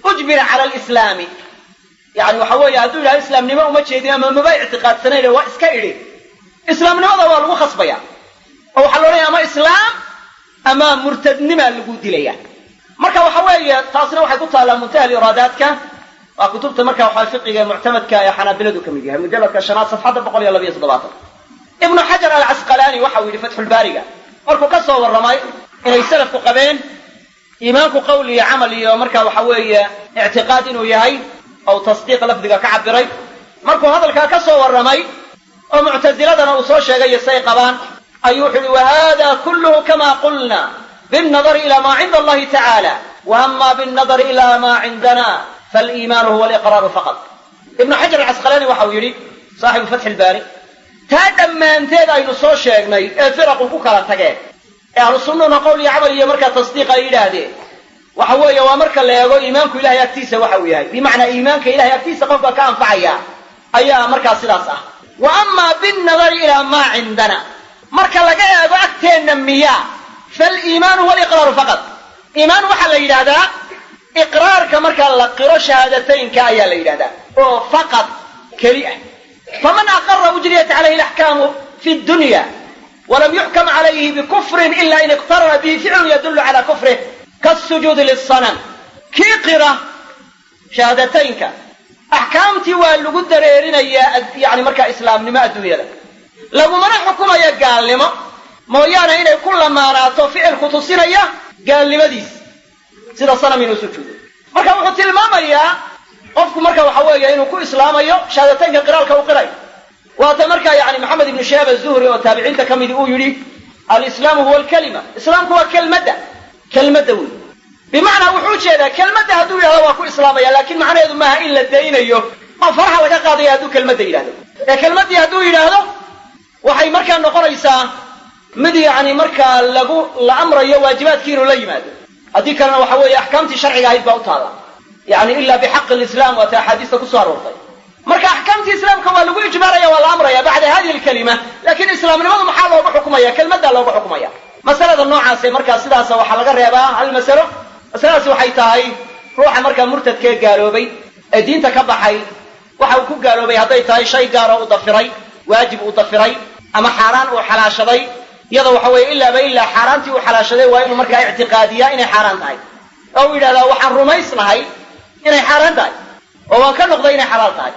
ujbira cala alislaami yani waxa weeye hadduu yidhahdo islaamnimo uma jeedin ama maba ictiqaadsanayn waa iska idhi islaamnimada waa lagu khasbaya oo waxaa la odhanaya ama islaam ama murtadnimaa lagu dilaya marka waxa weeye taasna waxay ku taallaa muntaha iraadaadka waa kutubta marka waxaa fiqiga muctamadka ee xanaabiladu ka mid yahay mujalladka shanaad safxadda 172 ibnu xajar alcasqalaani waxa uu yidhi fatxulbaariga markuu ka soo warramay inay salafku qabeen iimaanku qowl iyo camal iyo marka waxa weeye ictiqaad inuu yahay oo tasdiiq lafdiga ka cabiray markuu hadalkaa ka soo warramay oo muctasiladana uu soo sheegay iyo say qabaan ayuu wuxuu yihi wahada kulluhu kama qulna binnadari ila ma cinda allahi tacaala wa ama binnadari ila ma cindana faliimaanu huwa aliqraaru faqad ibnu xajar alcasqalaani waxa uu yidhi saaxibu fatxi ilbaari taa dhammaanteed aynu soo sheegnay ee firaqu ku kala tageen ee ahlu sunnuna qowl iyo camal iyo markaa tasdiiq ay yidhaahdeen waxa weeye waa marka la eego iimaanku ilahay agtiisa waxa uu yahay bimacnaa iimaanka ilahay agtiisa qofka ka anfacaya ayaa markaa sidaas ah وأما بالنظر إلى ما عندنا مركا لقى أكتين مياه فالإيمان هو الإقرار فقط. إيمان وحل ليلة إقرار كمركا لقرأ شهادتين كآية ليلة فقط كريئة. فمن أقر أجريت عليه الأحكام في الدنيا ولم يحكم عليه بكفر إلا إن اقترن به فعل يدل على كفره كالسجود للصنم كي قرأ شهادتين أحكامتي واللي قد ريرين يعني مركا إسلام لما الدنيا لك لو من حكومة يقال لما مويانا إنه كل ما رأتوا فعل خصوصين قال لما ديس سيدا صنم إنه سجود مركا وقت الماما قفكم مركا وحوية إنه كو إسلام شهادتين قرالك وقرأي واتمركا يعني محمد بن شهاب الزهري وتابعين تكمل يقول الإسلام هو الكلمة إسلام هو كلمة دوي بمعنى وحوش هذا كلمة هدو يهلا وكو إسلامية لكن معنى هذا ما إلا الدين أيوه ما فرحة لك قاضي هدو كلمة يهلا كلمة هدو يهلا وحي مركا نقول إيسا مدي يعني مركا لغو الأمر واجبات كينو ليماد هذيك أنا وحوي أحكامتي شرعية هيد باوتالا يعني إلا بحق الإسلام وتحديث كسار ورطي مركا أحكامتي الإسلام كما لغو إجبارية والأمر بعد هذه الكلمة لكن الإسلام لماذا محاله بحكمية كلمة له بحكمية مسألة النوع سي مركا سداسة وحلقة الريبا على المسألة مسألة waxay tahay ruuxa marka murtadka gaaloobay ee diinta ka baxay waxa uu ku gaaloobay haday tahay shay gaar ah oo dafiray waajib uu dafiray ama xaraan uu xalaashaday iyada waxa weey illa xaraantii uu xalaashaday waa inuu marka i'tiqaadiyaa inay xaraan tahay oo uu yiraahdo waxaan rumaysnahay inay xaraan tahay oo waan ka noqday inay xalaal tahay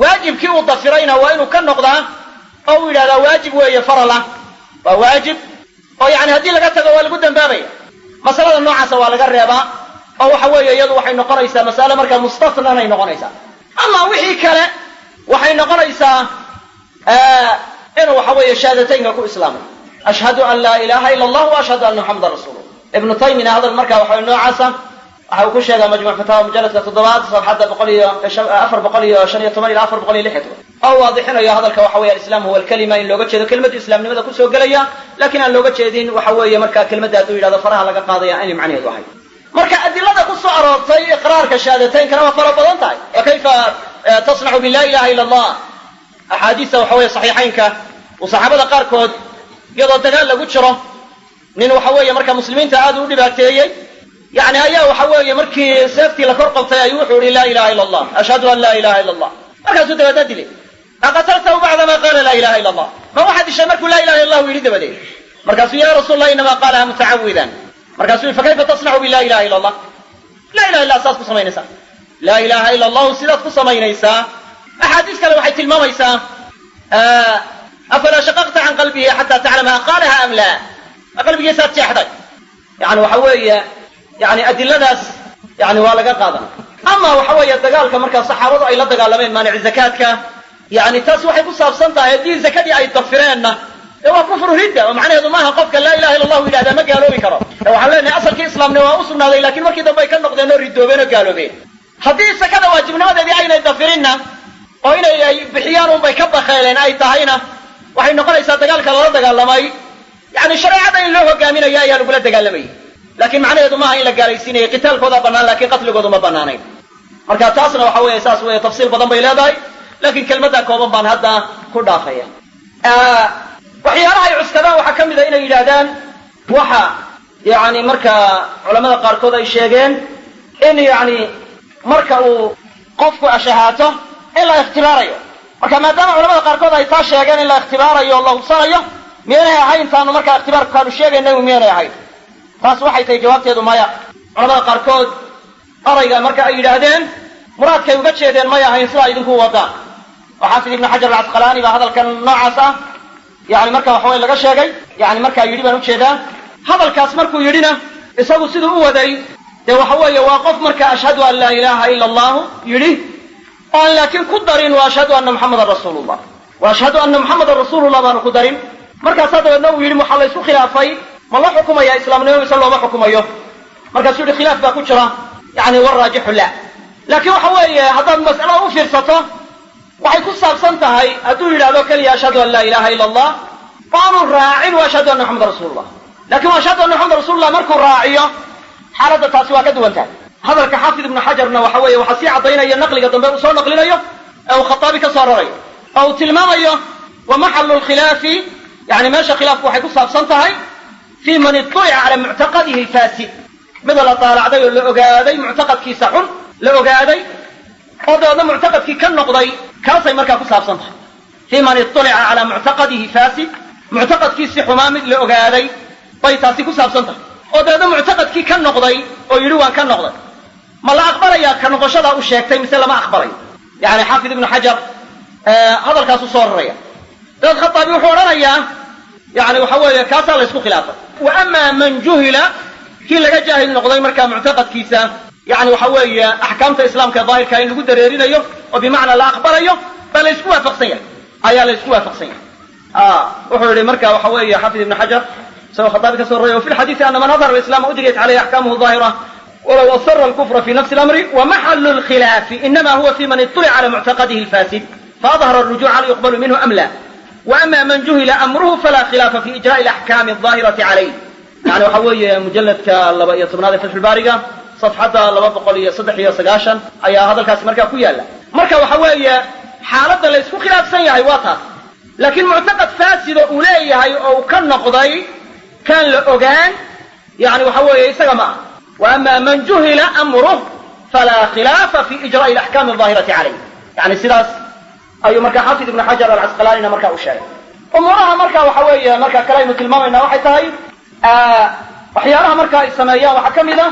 waajibkii uu dafirayna waa inuu ka noqdaa oo uu yiraahdo waajib weeye farala waa waajib oo yani hadii laga tago waa lagu dambaabaya مسألة النوع سواء لقربها أو حوي يدو وحي نقريسا مسألة مركا مستثنى ني نقريسا أما وحي كلا وحي نقريسا إنه وحوي الشهادتين كو إسلام أشهد أن لا إله إلا الله وأشهد أن محمد رسول الله ابن تيمية هذا المركا وحوي النوع وحوي كل شيء مجموع فتاوى مجلد التضباط صفحة أفر بقولي شنية ثمانية الأفر بقولي لحته أو واضحين يا هذا الكوحوي الإسلام هو الكلمة إن لوجت هذا كلمة الإسلام لماذا كل سوق ليا لكن أن لوجت هذين وحوي مركا كلمة ذاتو إلى ظفرها لقى قاضية أني معني الواحد مركا أدلة كل صعرة طي إقرار كشهادتين كلام فرق بلنتاي وكيف تصنع باللا إله إلا الله أحاديث وحوي صحيحين وصحابة قاركود يضل تقال لقول شرة من وحوي مركا مسلمين تعادوا لبعتيه يعني هيا وحوي مركي سيفتي لكرقب تيوحوا لا إله إلا الله أشهد أن لا إله إلا الله مركا زود بددلي أقتلته بعدما قال لا إله إلا الله ما واحد يشمرك لا إله إلا الله ويريد بديه مركز يا رسول الله إنما قالها متعوذا مركز فكيف تصنع باللا إله إلا الله لا إله إلا أساس قصمين إساء لا إله إلا الله سيدات قصمين إساء أحاديث كلا وحيت الماما إساء أفلا شققت عن قلبه حتى تعلمها قالها أم لا قلبي يسات تحدك يعني وحوية يعني أدلة ناس يعني والقا قادم أما وحوية دقالك مركز صحابة أي لا دقال مانع الزكاة يعني تاس waxay ku saabsan tahay diin zakadii ay dafireenna waa kufru ridda macnaheedu maaha qofka la ilaha illa allah ilaada ma gaaloobi karo waxaan leenahay asalkii islaamnimo waa u sugnaaday laakiin markii dambe ay ka noqdeen oo ridoobeen oo gaaloobeen hadii zakada waajibnimadeedii aynay dafirinna oo inay bixiyaan un bay ka baqeeleen ay tahayna waxay noqonaysaa dagaalka lala dagaalamay yani shariicada in loo hogaaminayo ayaa lagu dagaalamay laakiin macnaheedu maaha in la gaalaysiinayo qitaalkooda banaan laakiin qatligoodu ma banaanayn marka taasna waxa weeye saas weeye tafsiil badan bay leedahay لكن كلمة كوبان بان هذا كل خير. وحيارها يعسكران وحكم إذا إلى إلهدان وحى يعني مركا علماء قاركود الشيخين إن يعني مركا قف أشهاته إلا اختباره. مركا ما دام علماء قاركود يطاش الشيخين إلا اختباره الله صايا مينها هاي إنسان مركا اختبار كانوا الشيخين إنه مينها هاي. فاس وحي تجوابته يدو مايا علماء قاركود أريجا مركا إلهدان مراد كي يوجد شيئين مايا هاي إنسان يدنكو وضع. وحافظ ابن حجر العسقلاني بهذا كان نوعاسا يعني مركا وحوي laga sheegay yani marka yiri baan u jeedaa hadalkaas markuu yirina isagu sidoo u waday de waxa weeye waa qof marka ashhadu an la ilaha illa allah yiri oo laakiin ku darin wa ashhadu anna muhammadar rasuulullah wa ashhadu anna muhammadar rasuulullah baan ku darin marka sadoo uu yiri waxa la isku khilaafay ma la xukumayaa islaamnimo mise looma xukumayo marka sidoo khilaaf baa ku jira yani war raajix la laakiin waxa weeye haddii mas'ala u fiirsato waxay ku saabsan tahay hadduu yiraahdo kaliya ashhadu an la ilaha illa allah faanu raa'in wa ashhadu anna muhammadar rasuulullah laakiin wa ashhadu anna muhammadar rasuulullah markuu raaciyo xaaladda taasi waa ka duwan tahay hadalka xaafid ibn xajarna waxa weeye waxa sii cadaynaya naqliga dambe uu soo naqlinayo oo khatabi ka soo raray أو تلمامية ومحل الخلاف يعني ماشي خلاف واحد صابصنتهاي في من اطلع على معتقده الفاسد مثل طالع ذي لأجادي معتقد كي سحن لأجادي هذا معتقد كي كان نقضي كاسي مركب صابصنتها في من اطلع على معتقده فاسد معتقد كي سحمام لأجادي طيب تاسي كصابصنتها هذا معتقد كي كان نقضي أو يلوان كان نقضي ما لا أخبر يا كان نقشة أو شيء مثل ما أخبري يعني حافظ ابن حجر هذا الكاس صور ريا ده الخطابي وحورنا إياه يعني وحول كاسا ليسكو خلافه وأما من جهل كي لقى جاهل نقضي مركا معتقد كيسا يعني وحول أحكام الإسلام كظاهر كاين لقد دريرين أيه وبمعنى لا أخبر أيه فليسكوها فقصية أيها ليسكوها فقصية وحول مركا وحول حافظ ابن حجر سوى خطابي كسور ريا وفي الحديث أن من نظر الإسلام أدريت عليه أحكامه الظاهرة ولو أصر الكفر في نفس الأمر ومحل الخلاف إنما هو في من اطلع على معتقده الفاسد فأظهر الرجوع هل يقبل منه أم لا وأما من جهل أمره فلا خلاف في إجراء الأحكام الظاهرة عليه يعني وحوي مجلد كاللبائية صبناده فتح البارقة صفحة لبقى صدحية سقاشا أي هذا الكاس مركا كويالا مركا وحوي حالة ليسكو خلاف سيئة واتها لكن معتقد فاسد أوليه أو كان نقضي كان لأغان يعني وحوي يسقى وأما من جهل أمره فلا خلاف في إجراء الأحكام الظاهرة عليه يعني سلاس أي مركا حافظ ابن حجر العسقلاني مركا أشاري أمورها مركا وحوية مركا كلمة المامنة وحيتهاي وحيالها مركا السماية وحكم إذا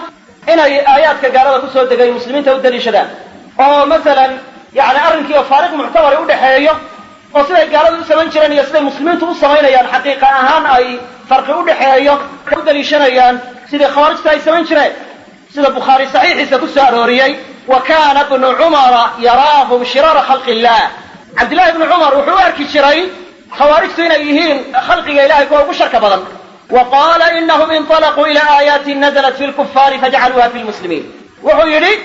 إن آيات كقارة كسوة دقاء المسلمين تودني شدان ومثلا يعني أرنكي وفارق معتبر يودي حيايه وصيدة قارة سمين جران يسلي المسلمين توصمين يعني حقيقة أهان أي فرق يودي حيايه تودني شنيان سيدة خوارج تاي سمين جران سيدة بخاري صحيح سكسة أروريي وكان ابن عمر يراهم شرار خلق الله عبد الله بن عمر وحوارك الشراي خوارج سينيهين خلق إلهي كوه بشرك بضم وقال إنهم انطلقوا إلى آيات نزلت في الكفار فجعلوها في المسلمين وحيري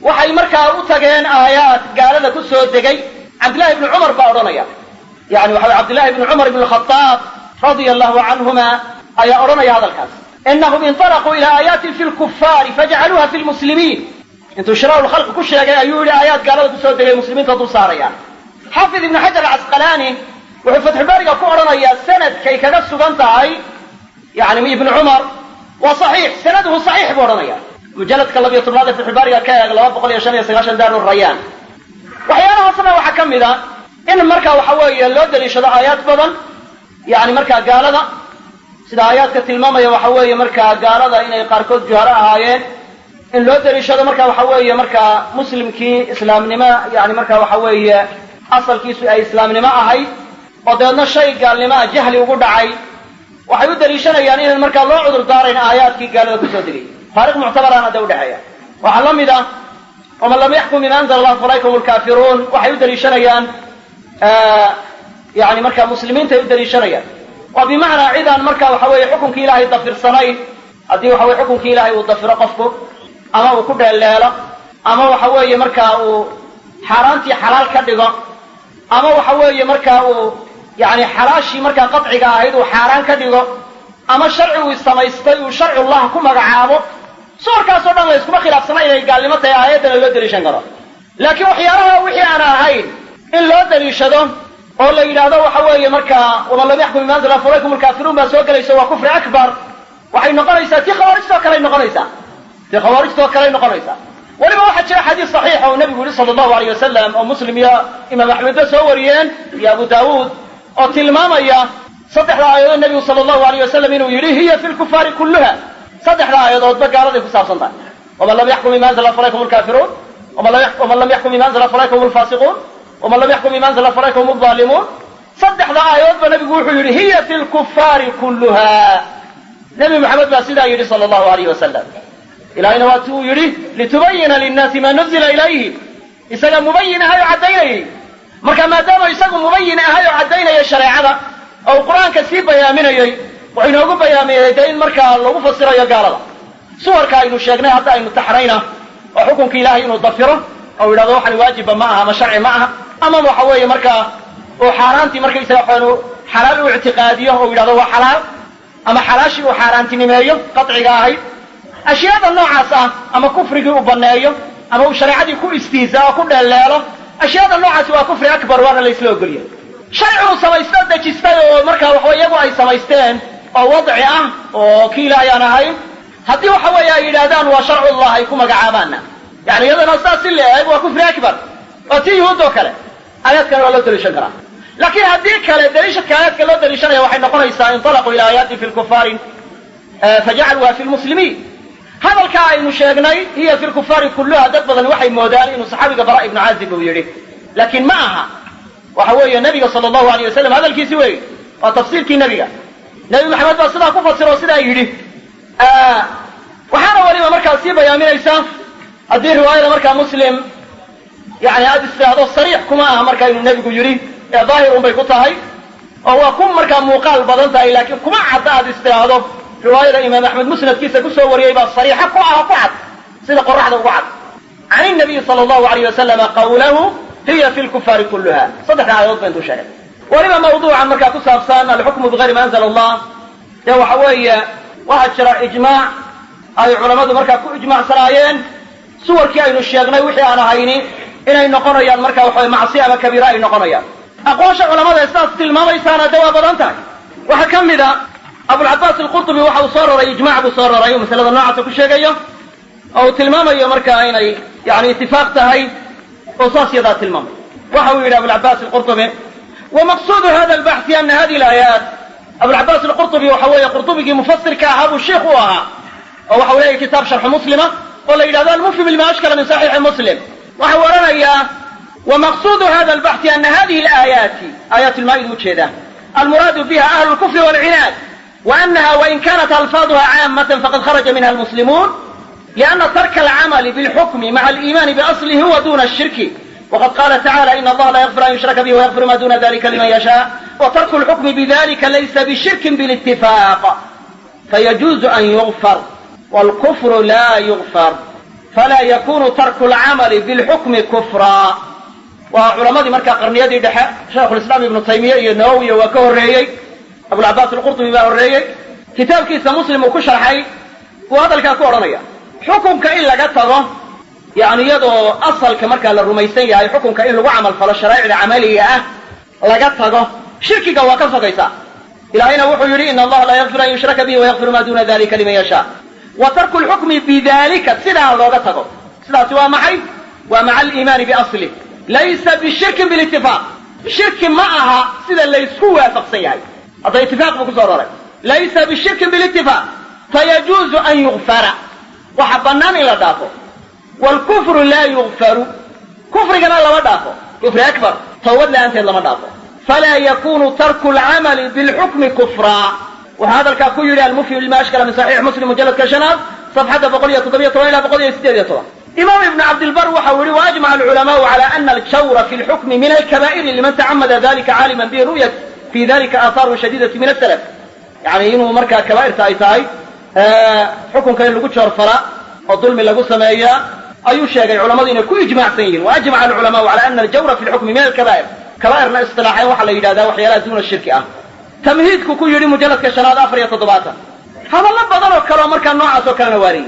وحي مركا أتغين آيات قال لك السودقي عبد الله بن عمر بأرنيا يعني وحي عبد الله بن عمر بن الخطاب رضي الله عنهما أي أرنيا هذا الكاس إنهم انطلقوا إلى آيات في الكفار فجعلوها في المسلمين انتو شراء الخلق كل شيء أيولي آيات قال لك السودقي المسلمين تدور صاريا حافظ ابن حجر العسقلاني وفي فتح الباري أرنيا سند كي كنفسه بنتهاي يعني ابن عمر وصحيح سنده صحيح بورنيا مجلد كاللبية الرادة في الباري كي أغلب بقول يشان يسقاشن دار الريان وحيانا أصلا وحكم إذا إن مركا وحوي اللود اللي شدع آيات بدن يعني مركا قال ذا سيدا آيات كتلماما وحوي مركا قال ذا إن يقاركوز جهراء آيات إن اللود اللي شدع مركا وحوي مركا مسلم كي إسلام نما يعني مركا وحوي أصل كيسو أي إسلام نما أهي ودينا الشيء قال لما جهلي وقود عي waxay u daliishanayaan in marka loo cudur daaray aayaadkii gaalada ku soo digay faariq mu'tabarana dawdahaya waxa la mid ah oo lam yahkum min anzal Allah falaykum al-kafirun waxay u daliishanayaan yani marka muslimiinta ay u daliishanayaan oo bimaana ciidan marka waxa weeye xukunkii Ilaahay dafirsanay hadii waxa weeye xukunkii Ilaahay uu dafiro qofku ama uu ku dheeleelo ama waxa weeye marka uu xaraantii xalaal ka dhigo ama waxa weeye marka uu يعني حراشي مركا قطعي قاعد وحاران كديغو اما شرعي وسميستي وشرع الله كما غعابو صور كاسو دان اسكو خلاف سناي قال لي متى ايتنا لو دليشن كرو لكن وحيارها وحي انا هين ان لو دليشدو oo la yiraahdo waxa weeye marka wala la yaxkum man zala farakum al-kafirun ba soo galayso waa kufri akbar waxay noqonaysaa tii khawaarijto kale noqonaysaa tii khawaarijto kale noqonaysaa waliba waxa jira xadiis saxiix oo nabiga sallallahu alayhi wasallam oo muslim ya imam ahmed soo wariyeen ya abu daawud oo tilmaamaya saddexda aayadood nabiga sallallahu alayhi wasallam inuu yiri hiya fil kufari kullaha saddexda aayadood ba gaalada ku saabsan tahay wama lam yaxkum man zala farakum al-kafirun wama lam yaxkum man zala farakum al-fasiqun ومن لم يحكم بما أنزل فأولئك هم الظالمون صدق آيات فنبي يقول هي في الكفار كلها نبي محمد باسيدا يري صلى الله عليه وسلم إلى أين واتوا يري لتبين للناس ما نزل إليه يسأل مبين هاي عدينه مركا ما دام يسأل مبين هاي عدينه الشريعة أو القرآن كثير بيامينه وحين يقول بيامينه دين مركا الله مفسر يا قال صور كاينو الشيخنا حتى إنه تحرينا وحكم كإلهي إنه ضفره أو إلى ضوح الواجب معها مشرع معها أما وحوي مركا وحارانتي مركا يسافروا حلال واعتقاديه أو إلى ضوح حلال أما حلاشي وحارانتي نمايه قطعي قاهي أشياء النوع عصا أما كفر وبنايه أما شريعتي كل استيزاء كل الليلة ashyaada noocaasi waa kufri akbar waana la isla ogolyahay sharcigu samaysta dejistay oo markaa waxa iyagu ay samaysteen oo wadci ah oo kii ilaahay aan ahayn haddii waxa weeye ay yidhaahdaan waa sharcullah ay ku magacaabaanna yani iyadana saas si leeyahay waa kufri akbar oo tii yuhuud oo kale aayaadkan waa loo daliishan karaa laakiin haddii kale daliishadka aayaadka loo daliishanaya waxay noqonaysaa inطalaquu ila aayaati fi lkufaari fajacaluuha fi lmuslimiin hadalkaa aynu sheegnay hiya fi lkufaari kulluha dad badan waxay moodaan inuu saxaabiga bara ibnu caazib uu yidhi laakiin ma aha waxa weeye nabiga sala allahu alayh wasalam hadalkiisi wey waa tafsiirkii nebiga nebi maxamed baa sidaa ku fasiro o sidaa yidhi waxaana weliba markaa sii bayaaminaysa haddii riwaayada markaa muslim yani aada istiraahdo sariix kuma aha markaa inuu nebigu yidhi ee daahirun bay ku tahay oo waa ku markaa muuqaal badan tahay laakiin kuma cadda aada istiraahdo riwaayada imaam axmed musnadkiisa kusoo wariyey baa sariixa ku ah ku cad sida qoraxda ugu cad can inabiyi sala allahu alayh wasalama qawlahu hiya fi lkufaari kulluha saddexda aayadood ba intuu sheegay weliba mawduucan markaa ku saabsan alxukmu bigayri ma anzala allah dee waxa weeye waxaa jira ijmaac ay culammadu markaa ku ijmaacsanaayeen suwarkii aynu sheegnay wixii aan ahayni inay noqonayaan markaa waxaweye macsi ama kabiira ay noqonayaan aqoonsha culamada sidaas tilmaamaysaana de waa badan tahay waxaa ka mid a abulcabaas alqurtubi waxa uu soo raray ijmac buu soo raray uu masalada noocaasa ku sheegayo oo uu tilmaamayo markaa inay yani itifaaq tahay oo saas yadaa tilmaamay waxa uu yidhi abulcabaas alqurtubi wamaqsuudu hada albaxthi ana hadihi alaayaat abulcabaas alqurtubi waxa weeye qurtubigii mufasirka ahaa buu sheikh u ahaa oo waxa uu leeyahy kitaab sharxu muslima oo la yidhahdo almufhim lima ashkala min saxiixi muslim waxa uu odhanayaa wamaqsuudu hada albaxthi ana hadihi alaayaati aayaat ilmaa'ida ujeedaa almuraadu biha ahlu lkufri walcinaad وأنها وإن كانت ألفاظها عامة فقد خرج منها المسلمون لأن ترك العمل بالحكم مع الإيمان بأصله هو دون الشرك وقد قال تعالى إن الله لا يغفر أن يشرك به ويغفر ما دون ذلك لمن يشاء وترك الحكم بذلك ليس بشرك بالاتفاق فيجوز أن يغفر والكفر لا يغفر فلا يكون ترك العمل بالحكم كفرا وعلماء مركا قرنيدي دحاء شيخ الإسلام ابن تيمية النووي وكهريي abulcabaas alqurtubi baa horreeyey kitaabkiisa muslim uu ku sharxay uu hadalkaa ku odhanaya xukunka in laga tago yani iyadoo asalka markaa la rumaysan yahay xukunka in lagu camal falo sharaa'icda camaliga ah laga tago shirkiga waa ka fogaysaa ilaahayna wuxuu yidhi ina allaha laa yakfir an yushraka bihi wayakfiru ma duna dalika liman yashaa wa tarku lxukmi bidalika sidaa looga tago sidaasi waa maxay waa maca aliimaani biaslih laysa bishirkin bilitifaaq shirki ma aha sida laysku waafaqsan yahay hadda itifaaq buu ku soo roray laysa bishirkin bilitifaaq fayajuuzu an yugfara waxa bannaan in la dhaafo waalkufru laa yugfaru kufrigana lama dhaafo kufri akbar tawbad la-aanteed lama dhaafo falaa yakunu tarku lcamali bilxukmi kufraa waxaa hadalkaa ku yidhi almufhim lima ashkala min saxiix muslim mujalladka shanaad safxadda 117 ilaa 118 imaam ibn cabdilbar waxa uu yihi waajmaca alculamaau cala ana aljawra fi lxukmi min alkabaa'iri liman tacamada dalika caaliman biruyat في ذلك آثار شديدة من السلف يعني إنه مركا كبائر تاي حكم كان لقو شرفراء والظلم لقو سمايا أي شيء علماء إن كل إجماع سنين وأجمع العلماء على أن الجور في الحكم من الكبائر كبائر لا اصطلاحية وحلا يدادا وحيالات دون الشرك تمهيدك كل يوم مجلد كشناد أفريا تضباطا هذا الله بدل وكرا مركا نوعا وكرا نواري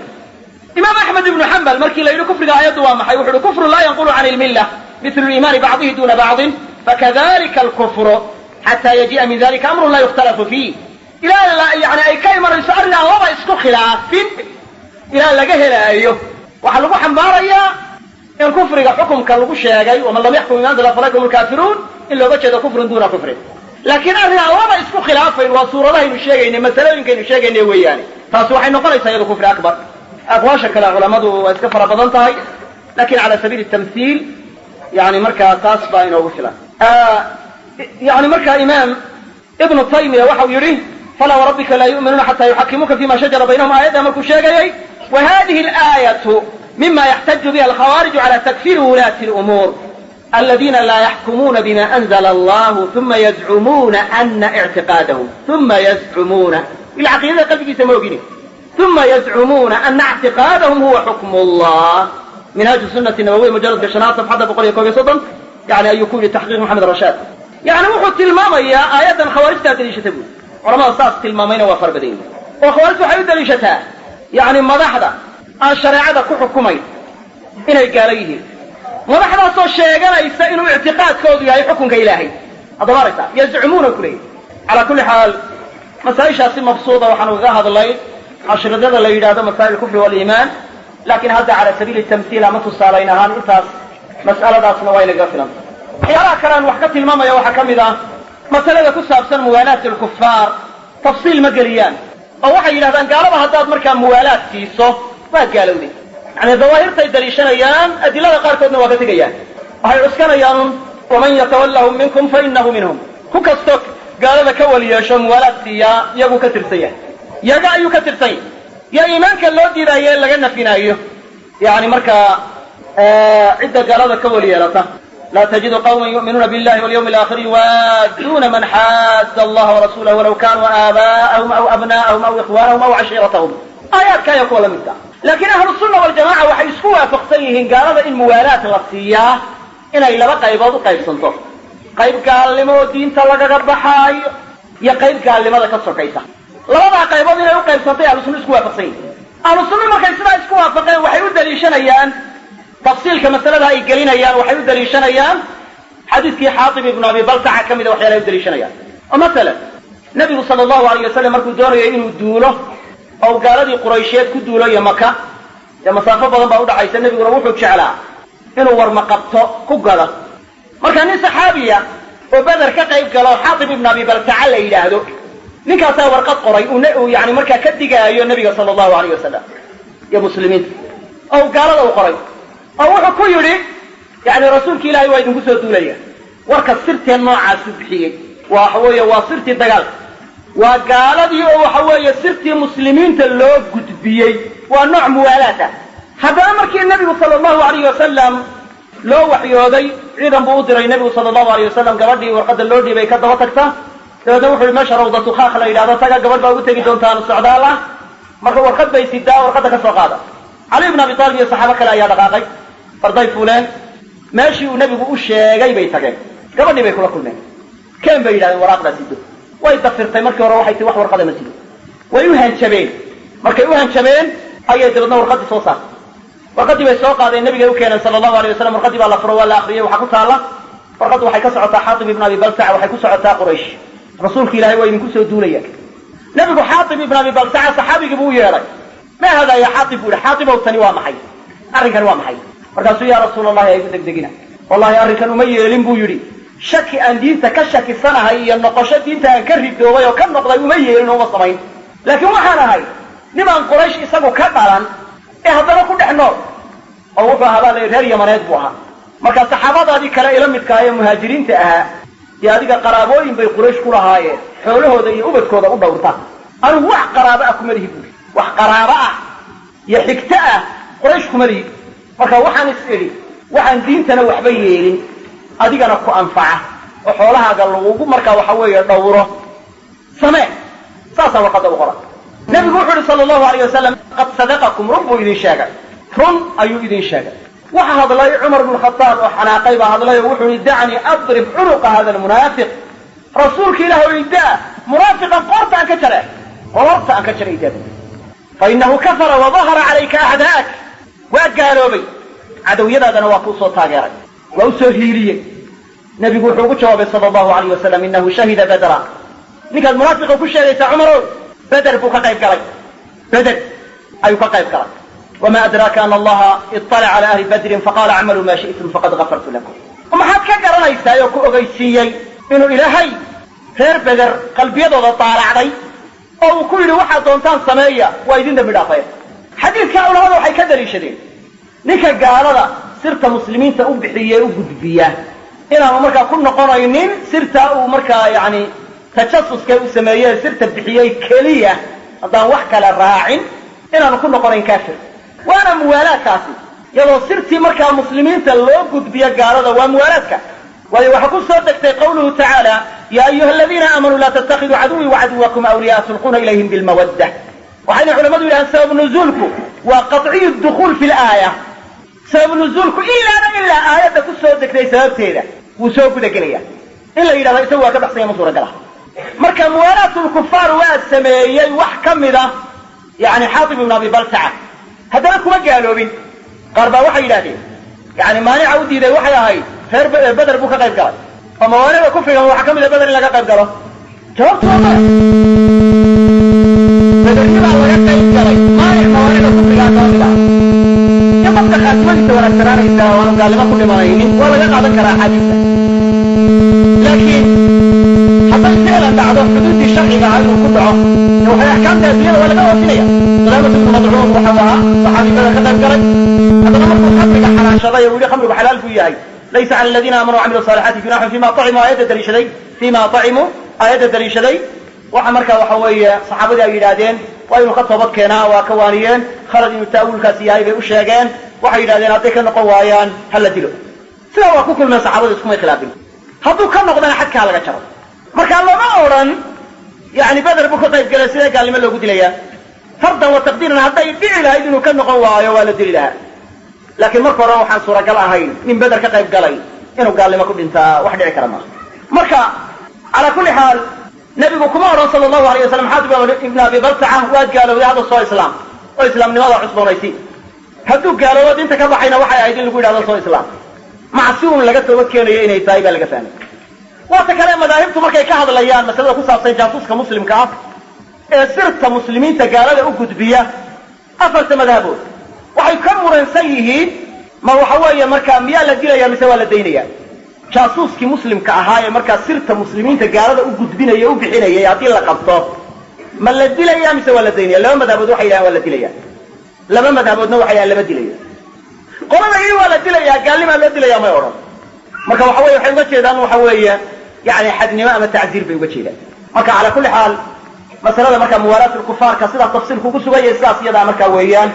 إمام أحمد بن حنبل مركي لا يقول كفر آيات وامحي وحلو كفر لا ينقل عن الملة مثل الإيمان بعضه دون بعض فكذلك الكفر حتى يجيء من ذلك أمر لا يختلف فيه إلى يعني أي كلمة يسألنا الله يسكو خلاف إلى لقاه أيوه وحلقوا حنباريا الكفر حكم كاللقوا الشياقي ومن لم يحكم من أنزل فلكم الكافرون إلا وجد كفر دون كفر لكن أرنا الله يسكو خلاف وصور الله الشياقي إن مثلا يمكن الشياقي إنه وياني فأصبح إنه قال يسير كفر أكبر أقواشا كلا علماء واسكفر بضنطهي لكن على سبيل التمثيل يعني مركا تاسبا إنه وخلاف يعني مركا إمام ابن تيمية وحو يريه فلا وربك لا يؤمنون حتى يحكموك فيما شجر بينهم آياتها مركو شاقيي وهذه الآية مما يحتج بها الخوارج على تكفير ولاة الأمور الذين لا يحكمون بما أنزل الله ثم يزعمون أن اعتقادهم العقيدة قلبك يسموه ثم يزعمون أن اعتقادهم هو حكم الله منهاج السنة النبوية مجرد كشنات صفحة بقرية كوبي صدم يعني أن يكون لتحقيق محمد رشاد يعني وحو تلماميا آيات خوارج تدليشته علماء الصاص تلمامين وفر بدين وخوارج حيو دليشتها يعني مدحدا الشريعة كحكمين إنay gaala yihiin madaxdaasoo sheeganaysa inuu ictiqaadkoodu yahay xukunka ilaahay admaraysa yazcumuuna kulay ala kulli xaal masaa'ishaasi mabsuuda waxaan uga hadlay ashradada la yidhaahdo masaa'il kufri wal iimaan laakiin hadda cala sabiili tamthiil ama tusaalayn ahaan intaas mas'aladaasna waa inaga filan waxyaalaha kale aan wax ka tilmaamaya waxaa ka mid ah masalada ku saabsan muwaalaat alkufaar tafsiil ma geliyaan oo waxay yidhahdaan gaalada haddaad markaa muwaalaad siiso waad gaalowday yani dawaahirtay daliishanayaan adilada qaarkoodna waa ka tegayaan waxay cuskanayaan waman yatawallahum minkum fa inahu minhum ku kastoo gaalada ka wali yeesho muwaalaad siiyaa iyaguu ka tirsan yahay yaga ayuu ka tirsan yahay ya iimaanka loo diidaayo in laga nafinaayo yani markaa cidda gaalada ka wali yeelata لا تجد قوما يؤمنون بالله واليوم الآخر يوادون من حاد الله ورسوله ولو كانوا آباءهم أو أبناءهم أو إخوانهم أو عشيرتهم آيات كان يقول منك لكن أهل السنة والجماعة وحيسكوها فقصيهن قالوا إن موالات الصياح إن إلا بقى يبادوا قيب صنطر قيب قال لما الدين تلقى قربحاي يا قيب قال لماذا كسر كيسا لما بقى قيبادوا إلا قيب صنطر أهل السنة يسكوها فقصيهن أهل السنة ما كيسنا يسكوها فقصيهن وحيود دليشان أيان تفصيل كمسألة هاي قلين أيان وحيود دليشان أيان حديث كي حاطب ابن أبي بلتعة كمدة وحيالا يدليشان أيان ومثلا نبي صلى الله عليه وسلم مركو دوري إنه دوله أو قال لي قريشيات كدوله يا مكة يا مسافة بضن بأوضع عيسى النبي وروحه بشعلا إنه ورمقبته كقلا مركاني صحابية وبدر كقيب قالوا حاطب ابن أبي بلتعة اللي هذا نكاسا ورقات قري يعني مركا كدقا أيها النبي صلى الله عليه وسلم يا مسلمين أو قال له قري أو حكو يري يعني رسولك إلهي وإذن كسو دولية وركا سرتي النوعة سبحية وحوية وصرتي الدقال وقال دي وحوية سرتي مسلمين تلو قدبيي ونوع موالاته هذا أمرك النبي صلى الله عليه وسلم لو وحيودي عيدا بوضر النبي صلى الله عليه وسلم قبردي ورقد اللوردي بيكاد وتكتا تدوح المشى روضة خاخلة إلى هذا تقى قبرد بوتكي دونتان السعدالة مركا ورقد بيسيدا ورقد كسوقادا علي بن أبي طالب يصحابك لا يا دقاقي فرضي فلان ماشي ونبي وشيغاي bay tageen gabadhii bay kula kulmeen keen bay yiraahdeen waraaqda sido way dafirtay markii hore waxay wax warqada ma sido way u hanjabeen markay u hanjabeen ayay dibadna warqadii soo saartay warqadii bay soo qaadeen nabiga u keenay sallallahu alayhi wasallam warqadii baa la furo wala akhriyay waxa ku taala warqadu waxay ka socotaa Xaatib ibn Abi Balta'a waxay ku socotaa Quraysh rasuulka Ilaahay way idin ku soo duulayaan nabigu Xaatib ibn Abi Balta'a saxaabiga buu yeeray ma hada ya Xaatib wala Xaatib oo tani waa maxay arrinkan waa maxay markaasuu yaa rasuul allahi ay ku degdegina wallahi arrinkan uma yeelin buu yidhi shaki aan diinta ka shakisanahay iyo noqosho diinta aan ka ridoobay oo ka noqday uma yeelin uma samayn laakiin waxaan ahay nimaan quraysh isagu ka dhalan ee haddana ku dhex nool oo wuxuu ahaa reer yamaneed buu ahaa marka saxaabadaadii kale ila midka ee muhaajiriinta ahaa iyo adiga qaraabooyin bay quraysh ku lahaayeen xoolahooda iyo ubadkooda u dhowrta anigu wax qaraabo ah kuma lihi buuri wax qaraabo ah iyo xigto ah quraysh kuma lihi marka waxaan is-iri waxaan diintana waxba yeelin adigana ku anfaca oo xoolahaaga lagu marka waxa weeye dhowro samee saasa waqada u qora nabigu wuxuu yiri sallallahu alayhi wasallam qad sadaqakum rabbu idin shaaga run ayuu idin shaaga waxa hadlay Umar ibn Khattab oo xanaaqay baa hadlay wuxuu yiri da'ani adrib unuqa hada almunaafiq rasuulka ilaahu ida munaafiqan qortaan ka jare qortaan ka jare ida fa innahu kafara wa dhahara alayka a'daak وقالوا عدويتنا وكوسو تاغيري وأسو هيليه نبي وحو جواب صلى الله عليه وسلم إنه شهد بدرا نكاد منافق كشريت عمر بدر بو كقيب قلي بدر أي كقيب قلي وما أدراك أن الله اطلع على أهل بدر فقال اعملوا ما شئتم فقد غفرت لكم وما حد كقر ليس يوكو أغيسيي إنه إلهي خير بدر قلبي يضغط طالع علي أو كل واحد دونتان سمايا ويدين بدافير حديث كأول هذا وحي كدري شديد نيكا قالوا سرت مسلمين تأبحية وقدبية إنا مركا كنا قرينين سرت ومركا يعني تجسس كأو سمايا سرت بحية كلية أضان وحكا للراعين إنا كنا قرين كافر وأنا موالاه كاسي يلو سرتي مركا مسلمين تلو قدبية قالوا وموالاتك وحكو صدقت قوله تعالى يا أيها الذين آمنوا لا تتخذوا عدوي وعدوكم أولياء تلقون إليهم بالمودة وحين علماء إلى سبب نزولكم وقطعي الدخول في الآية سبب نزولكم إلا آية كسودك ليس سبب تيدا وسوق ذكريا إلا إذا يسوى كبحصية مصورة قلها مركا موالاة الكفار والسمائية وحكم ذا يعني حاطب بن أبي بلتعة هذا لكم قالوا بي قربا وحي إلهي يعني مانع ودي ذي وحي هاي غير بدر بوك قيب قال وموانع كفر وحكم إذا بدر لك قيب قال جوابت والله بدر يبع ويقيب قال مانع موانع كفر لا قال لا يبقى أسمنت ولا تراني إذا وانا قال لما كل مرايين ولا يقع ذكر حديثا لكن حتى فعلا بعد حدود الشرع قاعد وكدعه وهي أحكام تأثير ولا لا وكلية سلامة بن مضعون وحواها صحابي بدر كذب قال هذا نمط خمرك حلال شرعي ويقول خمرك حلال فيها ليس على الذين آمنوا وعملوا الصالحات جناح فيما طعموا آيات الدليشدي فيما طعموا آيات الدليشدي وحمرك وحوي صحابة أيلادين وأيضا خطبت كنا وكوانيين خرج من التأول كاسياي بأشياءين وحيلادين أعطيك النقويان هل دلو سواء كل من صحابة اسمه خلافين هذو كم نقدنا حد كهلا جرب مركا الله ما أورن يعني بدر بكرة جلسنا قال لي ما لو قلت لي فرضا وتقديرا هذا يبيع لها إنه كان نقويا ولا دليل لها لكن مركا روح عن صورة قال هاي من بدر كتب قالي إنه قال لي ما كنت أنت واحد عكرمه مركا على كل حال نبي كمار صلى الله عليه وسلم حاتب ابن أبي بلتعة واد قالوا هذا الصلاة إسلام والإسلام لماذا عصبه ريسي هدو قالوا واد انت كبحينا وحي عيدين لقول هذا الصلاة إسلام معصوم لقد وكينا إنه يتايبا لقى ثاني واتكلم مذاهبته مركا يكاهد الأيام مثلا كسا سيجاسوس كمسلم كاف سرت مسلمين تقالوا لأقود بيا أفلت مذهبه وحي كمرا سيهين ما هو حوالي مركا مياه لدينا يا مسوا لدينا جاسوس كي مسلم كأهاي مركا سرت مسلمين تقالوا أقود بينا يوبحينا يعطي لقبطه ما لدينا يا مسوا لدينا لما مذهبه حيلا ولا دينا لما مذهبه وحيلا لما دينا قولنا إيه ولا دينا قال لي ما لدينا ما يورم مركا وحوالي وحي وجه دان وحوالي يعني حد نماء ما التعذير بوجه له مركا على كل حال مثلا مركا موالاة الكفار كصيغة تفصيل كوكسو جاي ساسية دا مركا ويان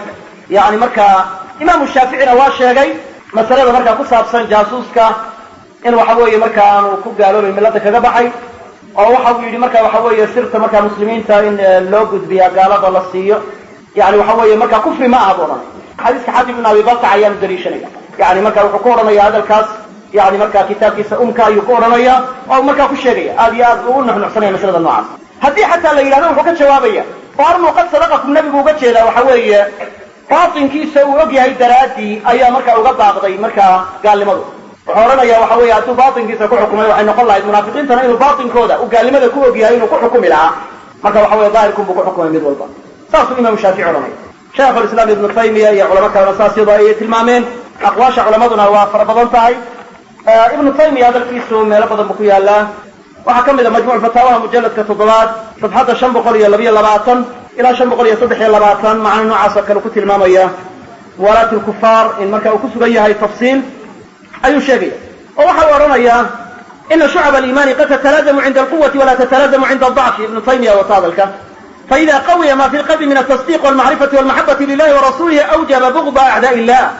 يعني مركا إمام الشافعي نواشة جاي مثلا مركا كوسا بسن جاسوس كا إن وحوي مركا وكوب قالوا لي الملة كذا بحي أو وحوي مركا وحوي سرت مركا مسلمين تا إن لوجد بيا قالوا بالله سيء يعني وحوي مركا كفر ما أبورنا حديث حاتم بن أبي بلتعة أيام الدريشنية يعني مركا وحكورنا يا هذا الكاس يعني مركا كتاب كيس كا يكورنا يا أو مركا كشرية هذه أقول نحن حسنين مسألة النوع هذه حتى اللي يلانون فقط شوابية وأرموا قد صدقكم نبي بوجه له وحوي باطن كيس وجه هاي دراتي أيام مركا وقطع قضي مركا قال لي مضو وحورنا يا وحوي أتو باطن كيس كل حكم وحنا قلنا المنافقين ترى إنه باطن كودا وقال لي ماذا كوا جه إنه كل حكم لها مركا وحوي ظاهركم بكل حكم من والبا صار الإمام الشافعي علماء شيخ الإسلام ابن تيمية يا علماء كانوا أساس ضعية المامين أقواش علماءنا وفربضان تاعي ابن تيمية هذا الكيس من لفظ بقية الله وحكم إذا مجموع الفتاوى مجلد كتضلات صفحات شنب قرية لبيا لباطن إلى شنب قرية صدح لباطن مع أنه عصا كانوا كتل المامية ولاة الكفار إن مركا وكسو جاية هاي التفصيل أي شيء وحورنا إياه إن شعب الإيمان قد تتلازم عند القوة ولا تتلازم عند الضعف ابن تيمية وصادلك فإذا قوي ما في القلب من التصديق والمعرفة والمحبة لله ورسوله أوجب بغض أعداء الله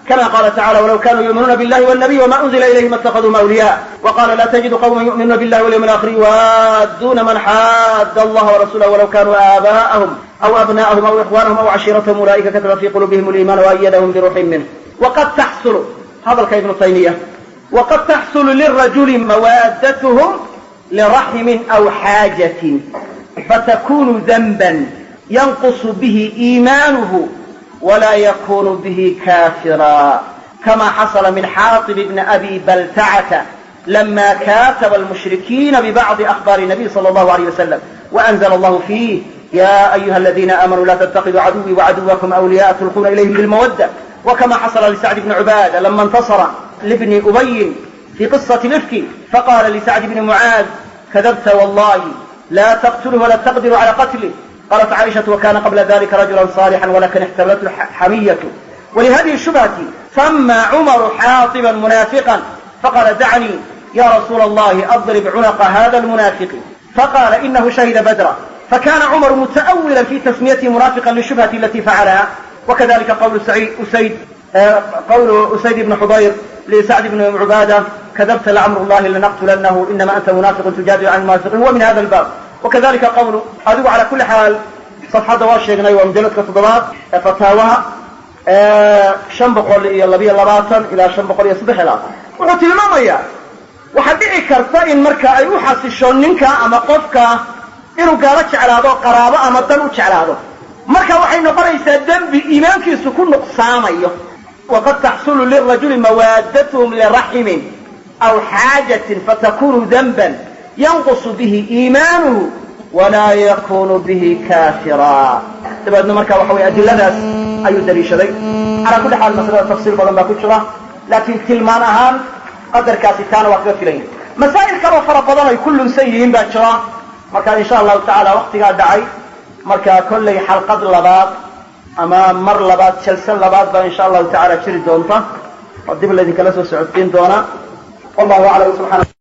كما قال تعالى ولو كانوا يؤمنون بالله والنبي وما أنزل إليه ما اتخذوا أولياء وقال لا تجد قوما يؤمنون بالله واليوم الآخر يوادون من حاد الله ورسوله ولو كانوا آباءهم أو أبناءهم أو إخوانهم أو عشيرتهم أولئك كتب في قلوبهم الإيمان وأيدهم بروح منه وقد تحصل هذا الكلام ابن تيمية وقد تحصل للرجل موادتهم لرحم أو حاجة فتكون ذنبا ينقص به إيمانه ولا يكون به كافرا كما حصل من حاطب بن أبي بلتعة لما كاتب المشركين ببعض أخبار النبي صلى الله عليه وسلم وأنزل الله فيه يا أيها الذين آمنوا لا تتخذوا عدوي وعدوكم أولياء تلقون إليهم بالمودة وكما حصل لسعد بن عبادة لما انتصر لابن أبي في قصة الإفك فقال لسعد بن معاذ كذبت والله لا تقتله ولا تقدر على قتله قالت عائشة وكان قبل ذلك رجلا صالحا ولكن احتملته الحمية ولهذه الشبهة سمى عمر حاطبا منافقا فقال دعني يا رسول الله أضرب عنق هذا المنافق فقال إنه شهد بدرا فكان عمر متأولا في تسميته منافقا للشبهة التي فعلها وكذلك قول أسيد بن حضير لسعد بن عبادة كذبت لعمر الله لنقتلنه إنما أنت منافق تجادل عن المنافقين هو من هذا الباب وكذلك قوله أدعو على كل حال صفحة دواشيغنا ومجلد كتضبات فتاوها شنبقل إيا اللبيا اللباطن إلى شنبقل يصبح لا وقلت المامية وحديعي كرتا إن مركا أي وحاسشون ننكا أما قفكا إنو قالتش على هذا قرابة أما دلوتش على هذا مركا وحي نقرأ يسادم بإيمانك يسكون نقصام أيه وقد تحصل للرجل موادتهم لرحم أو حاجة فتكون ذنبا ينقص به إيمانه ولا يكون به كافرا. dabeedna marka waxa way adiladaas ayuu daliishaday. ala kulli xaal masalada tafsiil badan baa ku jira, laakiin tilmaan ahaan qadarkaasi taana waa kaga filan yahay. masaa'il kale oo fara badan ay kullu sayihiin baa jira. marka insha Allah ta'ala waqtiga dhacay marka kullay xalqad labaad ama mar labaad jalsa labaad baa insha Allah ta'ala jiri doonta oo dib la idin kala soo socodsiin doona. wallahu a'lam subhanahu